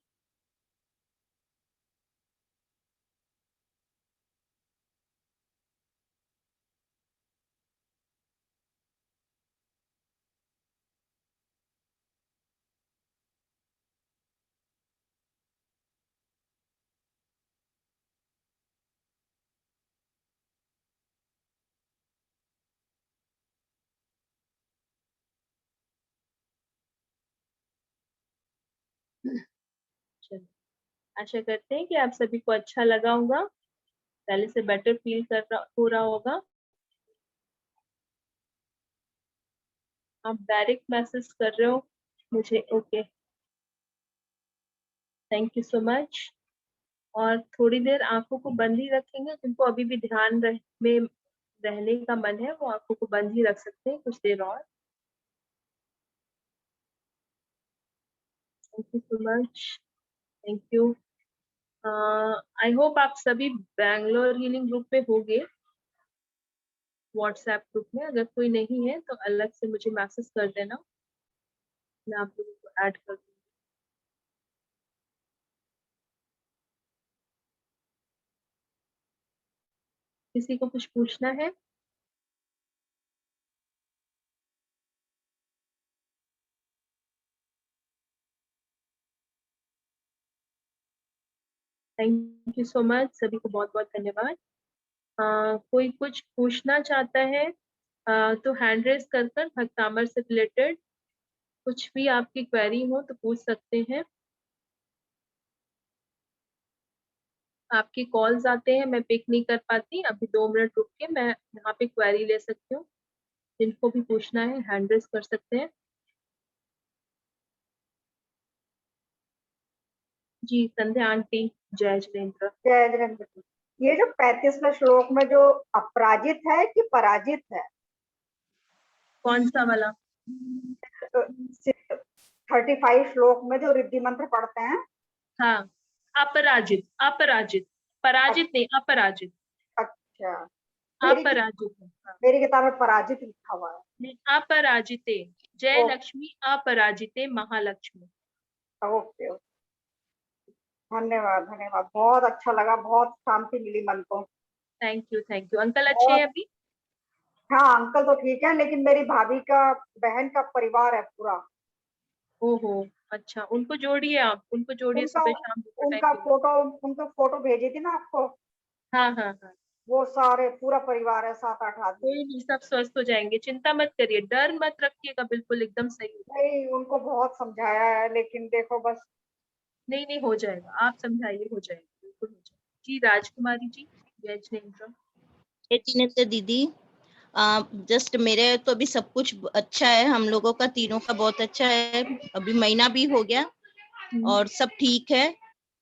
चलिए, आशा करते हैं कि आप सभी को अच्छा लगा होगा, पहले से बेटर फील हो रहा होगा। आप डायरेक्ट मैसेज कर रहे हो मुझे, okay, thank you so much. और थोड़ी देर आंखों को बंद ही रखेंगे, जिनको अभी भी में रहने का मन है वो आंखों को बंद ही रख सकते हैं कुछ देर और। Thank you so much, thank you. I hope आप सभी बैंगलोर हीलिंग ग्रुप में होंगे, व्हाट्सएप ग्रुप में। अगर कोई नहीं है तो अलग से मुझे मैसेज कर देना, मैं आप लोगों को ऐड कर दूंगी। किसी को कुछ पूछना है? थैंक यू सो मच, सभी को बहुत बहुत धन्यवाद। कोई कुछ पूछना चाहता है तो हैंड रेस कर भक्तामर से रिलेटेड कुछ भी आपकी क्वेरी हो तो पूछ सकते हैं। आपकी कॉल्स आते हैं, मैं पिक नहीं कर पाती, अभी 2 मिनट रुक के मैं यहाँ पे क्वेरी ले सकती हूँ। जिनको भी पूछना है हैंड रेस कर सकते हैं। जी संध्या आंटी, जय जिनेन्द्र। जय जिनेन्द्र। ये जो 35वें श्लोक में जो अपराजित है कि पराजित है? कौन सा वाला? 35 श्लोक में जो रिद्धि मंत्र पढ़ते हैं। हाँ, अपराजित, अपराजित, पराजित नहीं, अपराजित। अच्छा, अपराजित है। हाँ। मेरी किताब में पराजित लिखा हुआ है। अपराजिते, जय लक्ष्मी अपराजिते महालक्ष्मी। ओके, धन्यवाद धन्यवाद, बहुत अच्छा लगा, बहुत शांति मिली मन को। Thank you, thank you. Uncle अच्छे हैं अभी? हाँ, अंकल तो ठीक है, लेकिन मेरी भाभी का बहन का परिवार है पूरा। ओहो, अच्छा, उनको जोड़िए, आप उनको जोड़िए सुबह शाम उनका फोटो भेजी थी ना आपको। हाँ हाँ हाँ, वो सारे पूरा परिवार है, 7-8 आदमी। कोई नहीं, सब स्वस्थ हो जाएंगे, चिंता मत करिए, डर मत रखिएगा, बिल्कुल एकदम सही। नहीं, उनको बहुत समझाया है, लेकिन देखो बस। नहीं नहीं, हो जाएगा, आप समझाइए, हो जाएगा, बिल्कुल हो जाएगा। जी राजकुमारी जी, जय जिनेन्द्र। जिनेन्द्र दीदी, जस्ट मेरे तो अभी सब कुछ अच्छा है, हम लोगों का तीनों का बहुत अच्छा है। अभी महीना भी हो गया और सब ठीक है,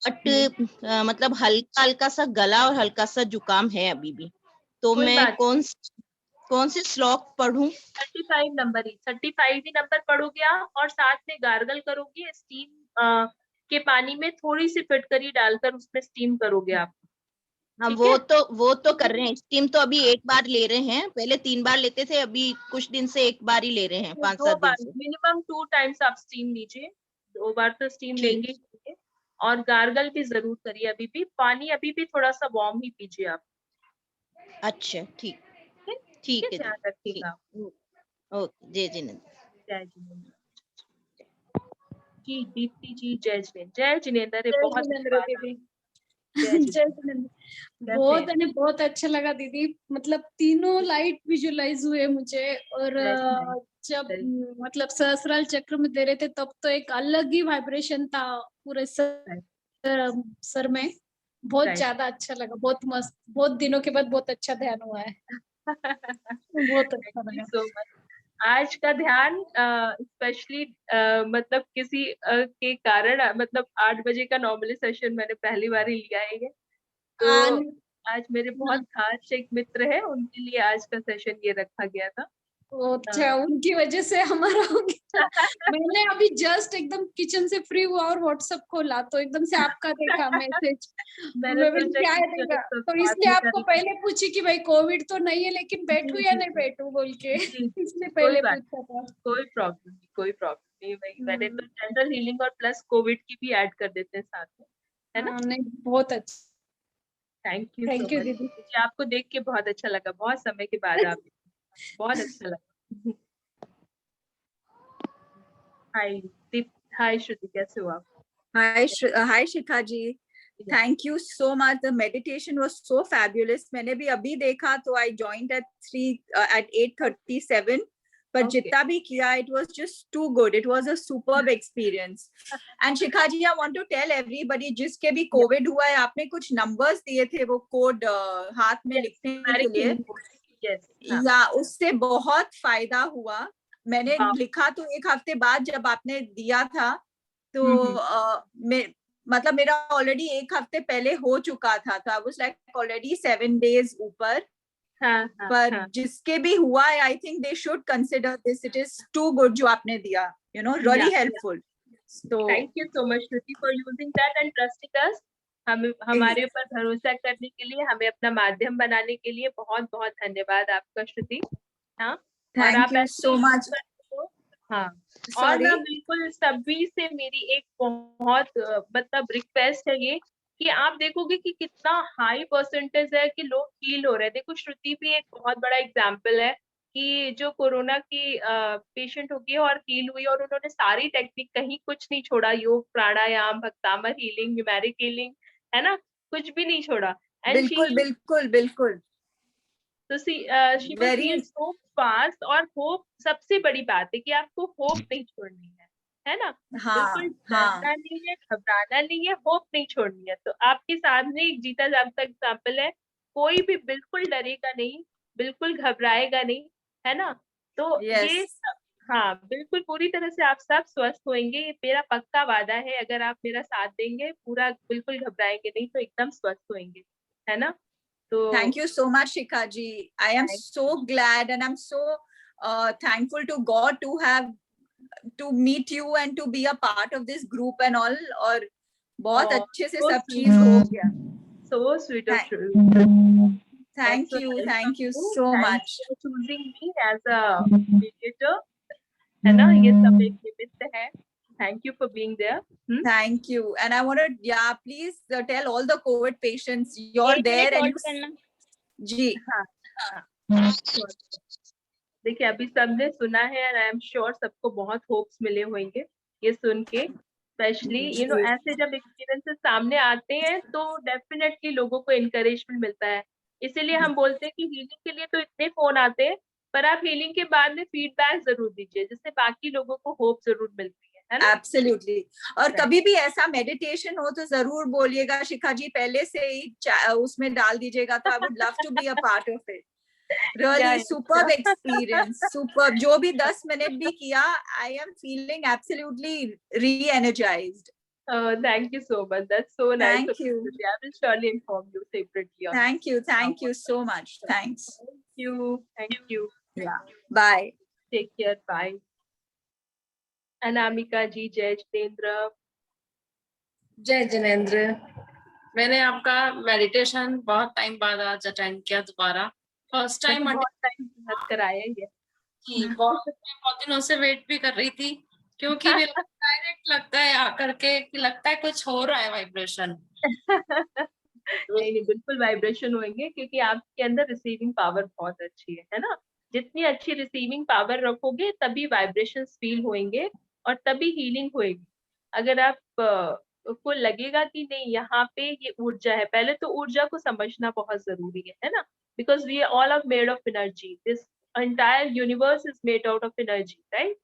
बट मतलब हल्का हल्का सा गला और हल्का सा जुकाम है अभी भी। तो मैं कौन सी श्लोक पढ़ूं? 35 नंबर ही, 35 ही नंबर पढ़ोगे आप, और साथ में गार्गल करोगे, स्टीम के पानी में थोड़ी सी फिटकरी डालकर उसमें स्टीम करोगे आप। हम वो तो कर रहे हैं, स्टीम तो अभी एक बार ले रहे हैं, पहले 3 बार लेते थे, अभी कुछ दिन से एक बार ही ले रहे हैं, 5-7 दिन से। मिनिमम 2 टाइम्स आप स्टीम लीजिए, 2 बार तो स्टीम लेंगे ही। और गार्गल भी जरूर करिए, अभी भी पानी अभी भी थोड़ा सा वार्म ही पीजिए आप। अच्छा, ठीक है, ध्यान रखिएगा। ओके, जय जिनेन्द्र। जय जिनेन्द्र जी। दीप्ति जी, जय जिनेन्द्र। जय जिनेन्द्र, बहुत दीदी। जय जय जिनेन्द्र। बहुत अच्छा लगा दीदी, मतलब तीनों लाइट विजुअलाइज हुए मुझे। और जब मतलब सहस्रार चक्र में दे रहे थे तब तो एक अलग ही वाइब्रेशन था पूरे सर में। बहुत ज्यादा अच्छा लगा, बहुत मस्त, बहुत दिनों के बाद बहुत अच्छा ध्यान हुआ है। बहुत अच्छा थैंक यू लगा। So much. आज का ध्यान स्पेशली मतलब किसी के कारण मतलब 8 बजे का नॉर्मली सेशन मैंने पहली बार ही लिया है ये। तो आन- आज मेरे बहुत खास एक मित्र है, उनके लिए आज का सेशन ये रखा गया था। अच्छा, उनकी वजह से हमारा हो गया। मैंने अभी जस्ट एकदम किचन से फ्री हुआ और व्हाट्सएप खोला तो एकदम से आपका देखा मैसेज। मैंने मैं बोली सोचा क्या कि है चलो देगा, सब तो साथ इसलिए में आपको कर पहले पूछी कि भाई कोविड तो नहीं है लेकिन बैठू जी या जी नहीं जी बैठू बोल के, जी जी इसलिए कोई पहले बात पूछा था। कोई प्रॉब्लम नहीं, कोई प्रॉब्लम नहीं भाई। मैंने तो हम्म, जनरल हीलिंग और प्लस कोविड की भी ऐड कर देते हैं साथ में, है ना। हाँ नहीं बहुत अच्छा। Thank you so thank you much. दीदी। मुझे आपको देख के बहुत अच्छा लगा, बहुत समय के बाद आप, बहुत अच्छा लगा। हाय दीप, हाय श्रुति, कैसे हो आप? Hi Shikha ji. Thank you so much. The meditation was so fabulous. मैंने भी अभी देखा तो I joined at 8:37. पर Okay. जितना भी किया, it was just too good. It was a superb experience. And Shikha ji, I want to tell everybody जिसके भी COVID हुआ है, आपने कुछ numbers दिए थे वो कोड हाथ में लिखने के लिए, Yes, या उससे बहुत फायदा हुआ। मैंने हाँ। लिखा तो एक हफ्ते बाद जब आपने दिया था तो मतलब मेरा ऑलरेडी एक हफ्ते पहले हो चुका था, तो I was like already 7 days ऊपर। हाँ, पर हाँ, जिसके भी हुआ है, I think they should consider this, it is too good जो आपने दिया, यू नो, रियली हेल्पफुल। तो thank you so much Shruti for using that and trusting us. हमें हमारे ऊपर भरोसा करने के लिए, हमें अपना माध्यम बनाने के लिए बहुत बहुत धन्यवाद आपका श्रुति। हाँ, और थैंक आप यू ऐसे सो ही मच। करते हो। हाँ, और सॉरी, ना बिल्कुल सभी से मेरी एक बहुत मतलब रिक्वेस्ट है ये, कि आप देखोगे कि कितना हाई परसेंटेज है कि लोग हील हो रहे हैं। देखो श्रुति भी एक बहुत बड़ा एग्जाम्पल है कि जो कोरोना की पेशेंट हो गई और हील हुई, और उन्होंने सारी टेक्निक, कहीं कुछ नहीं छोड़ा, योग प्राणायाम भक्तामर हीलिंग न्यूमेरिक हीलिंग, है ना, कुछ भी नहीं छोड़ा। एंड बिल्कुल बिल्कुल बिल्कुल, तो she was very, healed so fast. और होप सबसे बड़ी बात है कि आपको होप नहीं छोड़नी है ना। बिल्कुल हाँ हाँ, डरना नहीं है, घबराना नहीं है, होप नहीं छोड़नी है। तो आपके सामने एक जीता जागता एग्जाम्पल है। कोई भी बिल्कुल डरेगा नहीं, बिल्कुल घबराएगा नहीं, है ना। तो ये यस, हाँ, बिल्कुल पूरी तरह से आप सब स्वस्थ होंगे, ये मेरा पक्का वादा है। अगर आप मेरा साथ देंगे, पूरा बिल्कुल घबराएंगे नहीं, तो एकदम स्वस्थ होंगे, है ना। तो thank you so much Shikha ji. I am thank so glad and I'm so thankful to God to meet you and to be a part of this group and all, और बहुत Oh, अच्छे से so सब sweet चीज हो of गया। so sweet of Thank you. That's so nice of thank you you. so Thanks much. for choosing me as a mediator, है ना। ये सब एक निमित्त है। Thank you for being there. Thank you. And I want to, yeah, please tell all the COVID patients you're there and you, जी, हाँ, हाँ, sure. देखिए अभी सबने सुना है, एंड आई एम श्योर सबको बहुत होप्स मिले होंगे ये सुन के। स्पेशली जी, ऐसे जब एक्सपीरियंसेस सामने आते हैं तो डेफिनेटली लोगों को इनकरेजमेंट मिलता है। इसीलिए हम बोलते हैं कि हीलिंग के लिए तो इतने फोन आते हैं, पर आप हीलिंग के बाद में फीडबैक जरूर दीजिए, जिससे बाकी लोगों को होप जरूर मिलती है ना। एब्सोल्युटली। और कभी भी ऐसा मेडिटेशन हो तो जरूर बोलिएगा शिखा जी, पहले से ही उसमें डाल दीजिएगा, तो I would love to be a part of it. Really superb experience, superb. जो भी 10 मिनट भी किया, I am feeling absolutely re-energised. Oh, thank you so much. That's so nice Thank of you, you. Shruti. I will surely inform you separately on Thank you. how Thank you was so much. Thanks. Thank you. Thank you. Yeah. Bye. Take care. Bye. Anamika ji, जय जितेंद्र। जय जिनेंद्र। मैंने आपका meditation बहुत time बाद आज attend किया दोबारा, first time. बहुत टाइम कराया ये मैं बहुत दिनों से वेट भी कर रही थी, क्योंकि डायरेक्ट लगता है आकर के कि लगता है कुछ हो रहा है वाइब्रेशन। नहीं, बिल्कुल वाइब्रेशन होंगे, क्योंकि आपके अंदर रिसीविंग पावर बहुत अच्छी है ना। जितनी अच्छी रिसीविंग पावर रखोगे तभी वाइब्रेशंस फील होंगे और तभी हीलिंग होएगी। अगर आप को लगेगा कि नहीं यहाँ पे ये ऊर्जा है, पहले तो ऊर्जा को समझना बहुत जरूरी है ना। Because we all are made of energy, this entire universe is made out of energy, right.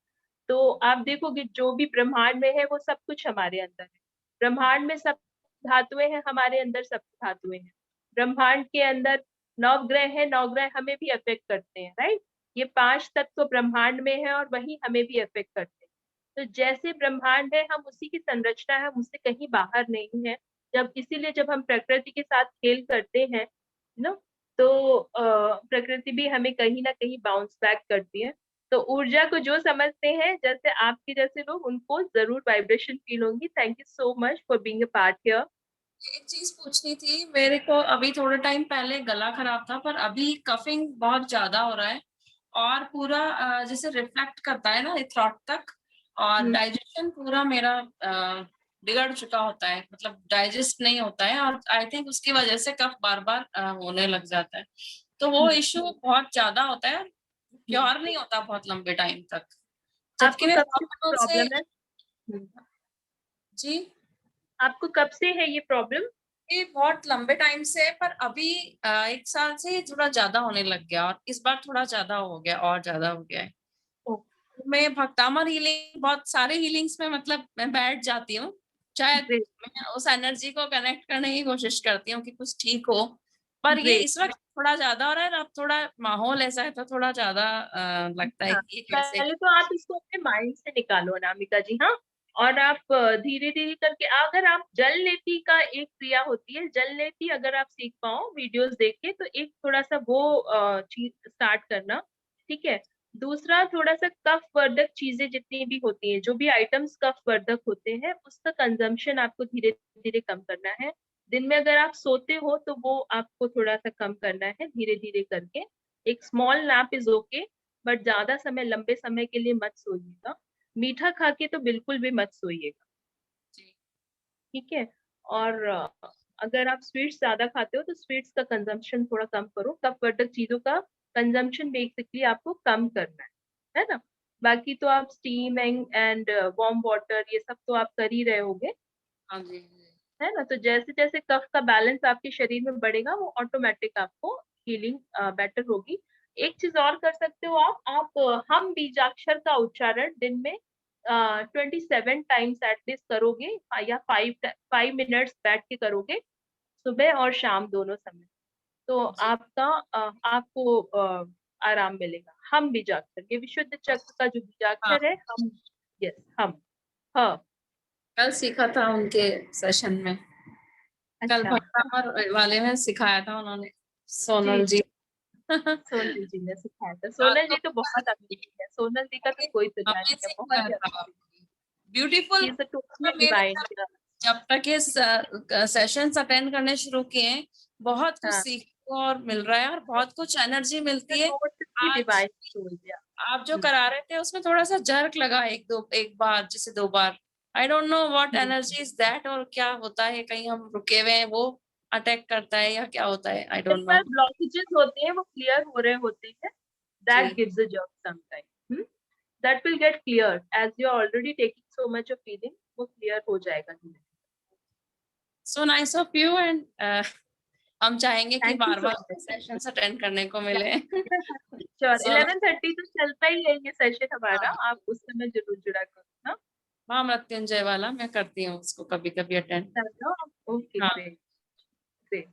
तो आप देखोगे जो भी ब्रह्मांड में है वो सब कुछ हमारे अंदर है। ब्रह्मांड में सब धातुएं हैं, हमारे अंदर सब धातुएं हैं। ब्रह्मांड के अंदर नवग्रह है, नवग्रह हमें भी अफेक्ट करते हैं, राइट। ये 5 तत्व ब्रह्मांड में है और वही हमें भी अफेक्ट करते हैं। तो जैसे ब्रह्मांड है, हम उसी की संरचना है, हम उससे कहीं बाहर नहीं है। इसीलिए जब हम प्रकृति के साथ खेल करते हैं ना, तो प्रकृति भी हमें कहीं ना कहीं बाउंस बैक करती है। तो ऊर्जा को जो समझते हैं, जैसे आपके जैसे लोग, उनको जरूर वाइब्रेशन फील होंगी। Thank you so much for being a part here. एक चीज पूछनी थी मेरे को, अभी थोड़े टाइम पहले गला खराब था, पर अभी कफिंग बहुत ज्यादा हो रहा है और पूरा जैसे रिफ्लेक्ट करता है ना थ्रॉट तक, और डाइजेशन पूरा मेरा बिगड़ चुका होता है, मतलब डाइजेस्ट नहीं होता है, और आई थिंक उसकी वजह से कफ बार बार होने लग जाता है। तो वो इश्यू बहुत ज्यादा होता है, क्योर नहीं होता बहुत लंबे टाइम तक, जबकि आपको मैं कब से हॉस्पिटल से। प्रॉब्लम है? जी, आपको कब से है ये प्रॉब्लम? ये बहुत लंबे टाइम से है, पर अभी 1 साल से थोड़ा ज्यादा होने लग गया, और इस बार थोड़ा ज्यादा हो गया, और ज्यादा हो गया है। मैं भक्तामर हीलिंग, बहुत सारे हीलिंग्स में मतलब मैं बैठ जाती हूँ, शायद ग्रेट, मैं उस एनर्जी को कनेक्ट करने की कोशिश करती हूँ कि कुछ ठीक हो, पर ये ग्रेट। इस वक्त थोड़ा ज्यादा हो रहा है। अब थोड़ा माहौल ऐसा है तो थोड़ा ज्यादा लगता है हाँ, कि ये कैसे। पहले तो आप इसको अपने माइंड से निकालो अनामिका जी। हाँ, और आप धीरे धीरे करके, अगर आप जल नेति का एक क्रिया होती है, जल नेति अगर आप सीख पाओ वीडियोस देख के, तो एक थोड़ा सा वो चीज स्टार्ट करना, ठीक है। दूसरा, थोड़ा सा कफ वर्धक चीजें जितनी भी होती हैं, जो भी आइटम्स कफ वर्धक होते हैं, उसका कंजम्पशन आपको धीरे धीरे कम करना है। दिन में अगर आप सोते हो तो वो आपको थोड़ा सा कम करना है धीरे धीरे करके। एक small nap is okay, but ज्यादा समय, लंबे समय के लिए मत सोइएगा। मीठा खा के तो बिल्कुल भी मत सोइएगा, ठीक है। और अगर आप स्वीट्स ज्यादा खाते हो तो स्वीट्स का कंजम्पशन थोड़ा कम करो। कफवर्धक चीजों का कंजम्पशन बेसिकली आपको कम करना है ना। बाकी तो आप स्टीमिंग एंड वार्म वाटर, ये सब तो आप कर ही रहे होगे, हाँ जी। है ना। तो जैसे जैसे कफ का बैलेंस आपके शरीर में बढ़ेगा, वो ऑटोमेटिक आपको हीलिंग बेटर होगी। एक चीज और कर सकते हो आप हम बीजाक्षर का उच्चारण दिन में 27 टाइम्स एटलीस्ट करोगे, या 5 मिनट्स बैठ के करोगे, सुबह और शाम दोनों समय। तो आपका आपको आराम मिलेगा। हम बीजाक्षर, ये विशुद्ध चक्र का जो हाँ, बीजाक्षर है, हम। यस, हम। हाँ। कल सीखा था उनके सेशन में, कल अच्छा। भक्तामर वाले में सिखाया था उन्होंने, जी सोनल जी, जी। सोनल जी ने सिखाया था। सोनल जी तो बहुत अमेजिंग है, सोनल जी का तो कोई तुलना नहीं है, बहुत ही amazing. Beautiful. She is a totally मेरे डिवाइन। जब तक ये सेशंस अटेंड करने शुरू किए हैं, बहुत कुछ हाँ, सीखने को और मिल रहा है, और बहुत कुछ एनर्जी मिलती है। टोटली आज डिवाइन सोल। आप जो करा रहे थे उसमें थोड़ा सा जर्क लगा, एक बार जैसे 2 बार। I don't know what energy is that, और क्या होता है, कहीं हम रुके हुए हैं वो अटैक करता है या क्या होता है, आई कई डोंट नो। बार ब्लॉकेजेस होते हैं, वो क्लियर हो रहे होते हैं, दैट जी, gives a job sometime. That will get clear as you are already taking so much of feeling, वो क्लियर हो जाएगा धीरे। So nice of you, and हम चाहेंगे कि थैंक यू बार सो बार मच। सेशंस अटेंड करने को मिले। श्योर, सो 11:30 तो चलता ही है ये सेशन हमारा, आप उस समय जरूर जुड़ा करो ना। हाँ, मृत्युंजय वाला मैं करती हूँ उसको कभी कभी अटेंड। चलो, ओके, हाँ, great great.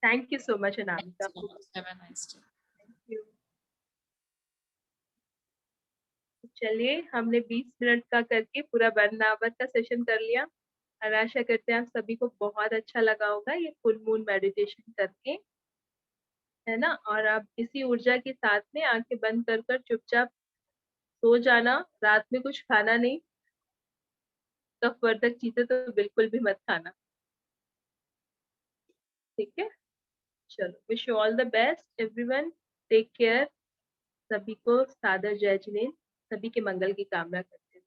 Thank you so much Anamika. Have a nice day. you। चलिए, हमने 20 मिनट का करके पूरा 1 आवर का सेशन कर लिया, और आशा करते हैं आप सभी को बहुत अच्छा लगा होगा ये फुल मून मेडिटेशन करके, है ना। और आप इसी ऊर्जा के साथ में आंखें बंद कर कर चुपचाप सो जाना। रात में कुछ खाना नहीं, कफवर्धक चीजें तो बिल्कुल भी मत खाना, ठीक है। चलो, wish you all the best everyone, take care. सभी को सादर जय जिनेन्द्र, सभी के मंगल की कामना करते हैं।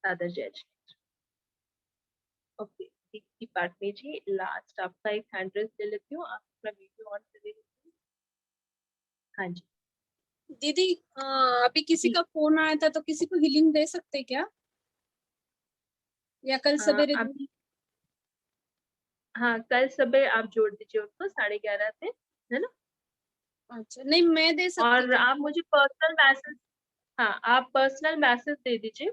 सादर जय जिनेन्द्र। ओके, दीप्ति पाटनी जी, लास्ट आपका एक हैंड रेस ले लेती हूँ, आप अपना वीडियो ऑन कर लीजिए। हाँ जी। दीदी अभी किसी जी, का फोन आया था, तो किसी को हीलिंग दे सकते क्या, या कल सवेरे दूँ? अभी, हाँ, कल सुबह आप जोड़ दीजिए उनको 11:30 पे, है ना। अच्छा, नहीं मैं दे सकती और थी। आप मुझे पर्सनल मैसेज, हाँ, आप पर्सनल मैसेज दे दीजिए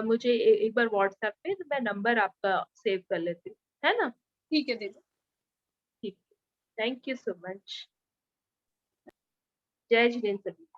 मुझे एक बार व्हाट्सएप पे, तो मैं नंबर आपका सेव कर लेती हूँ, है ना। ठीक है दीदी। ठीक। Thank you so much. जय जिनेन्द्र सभी।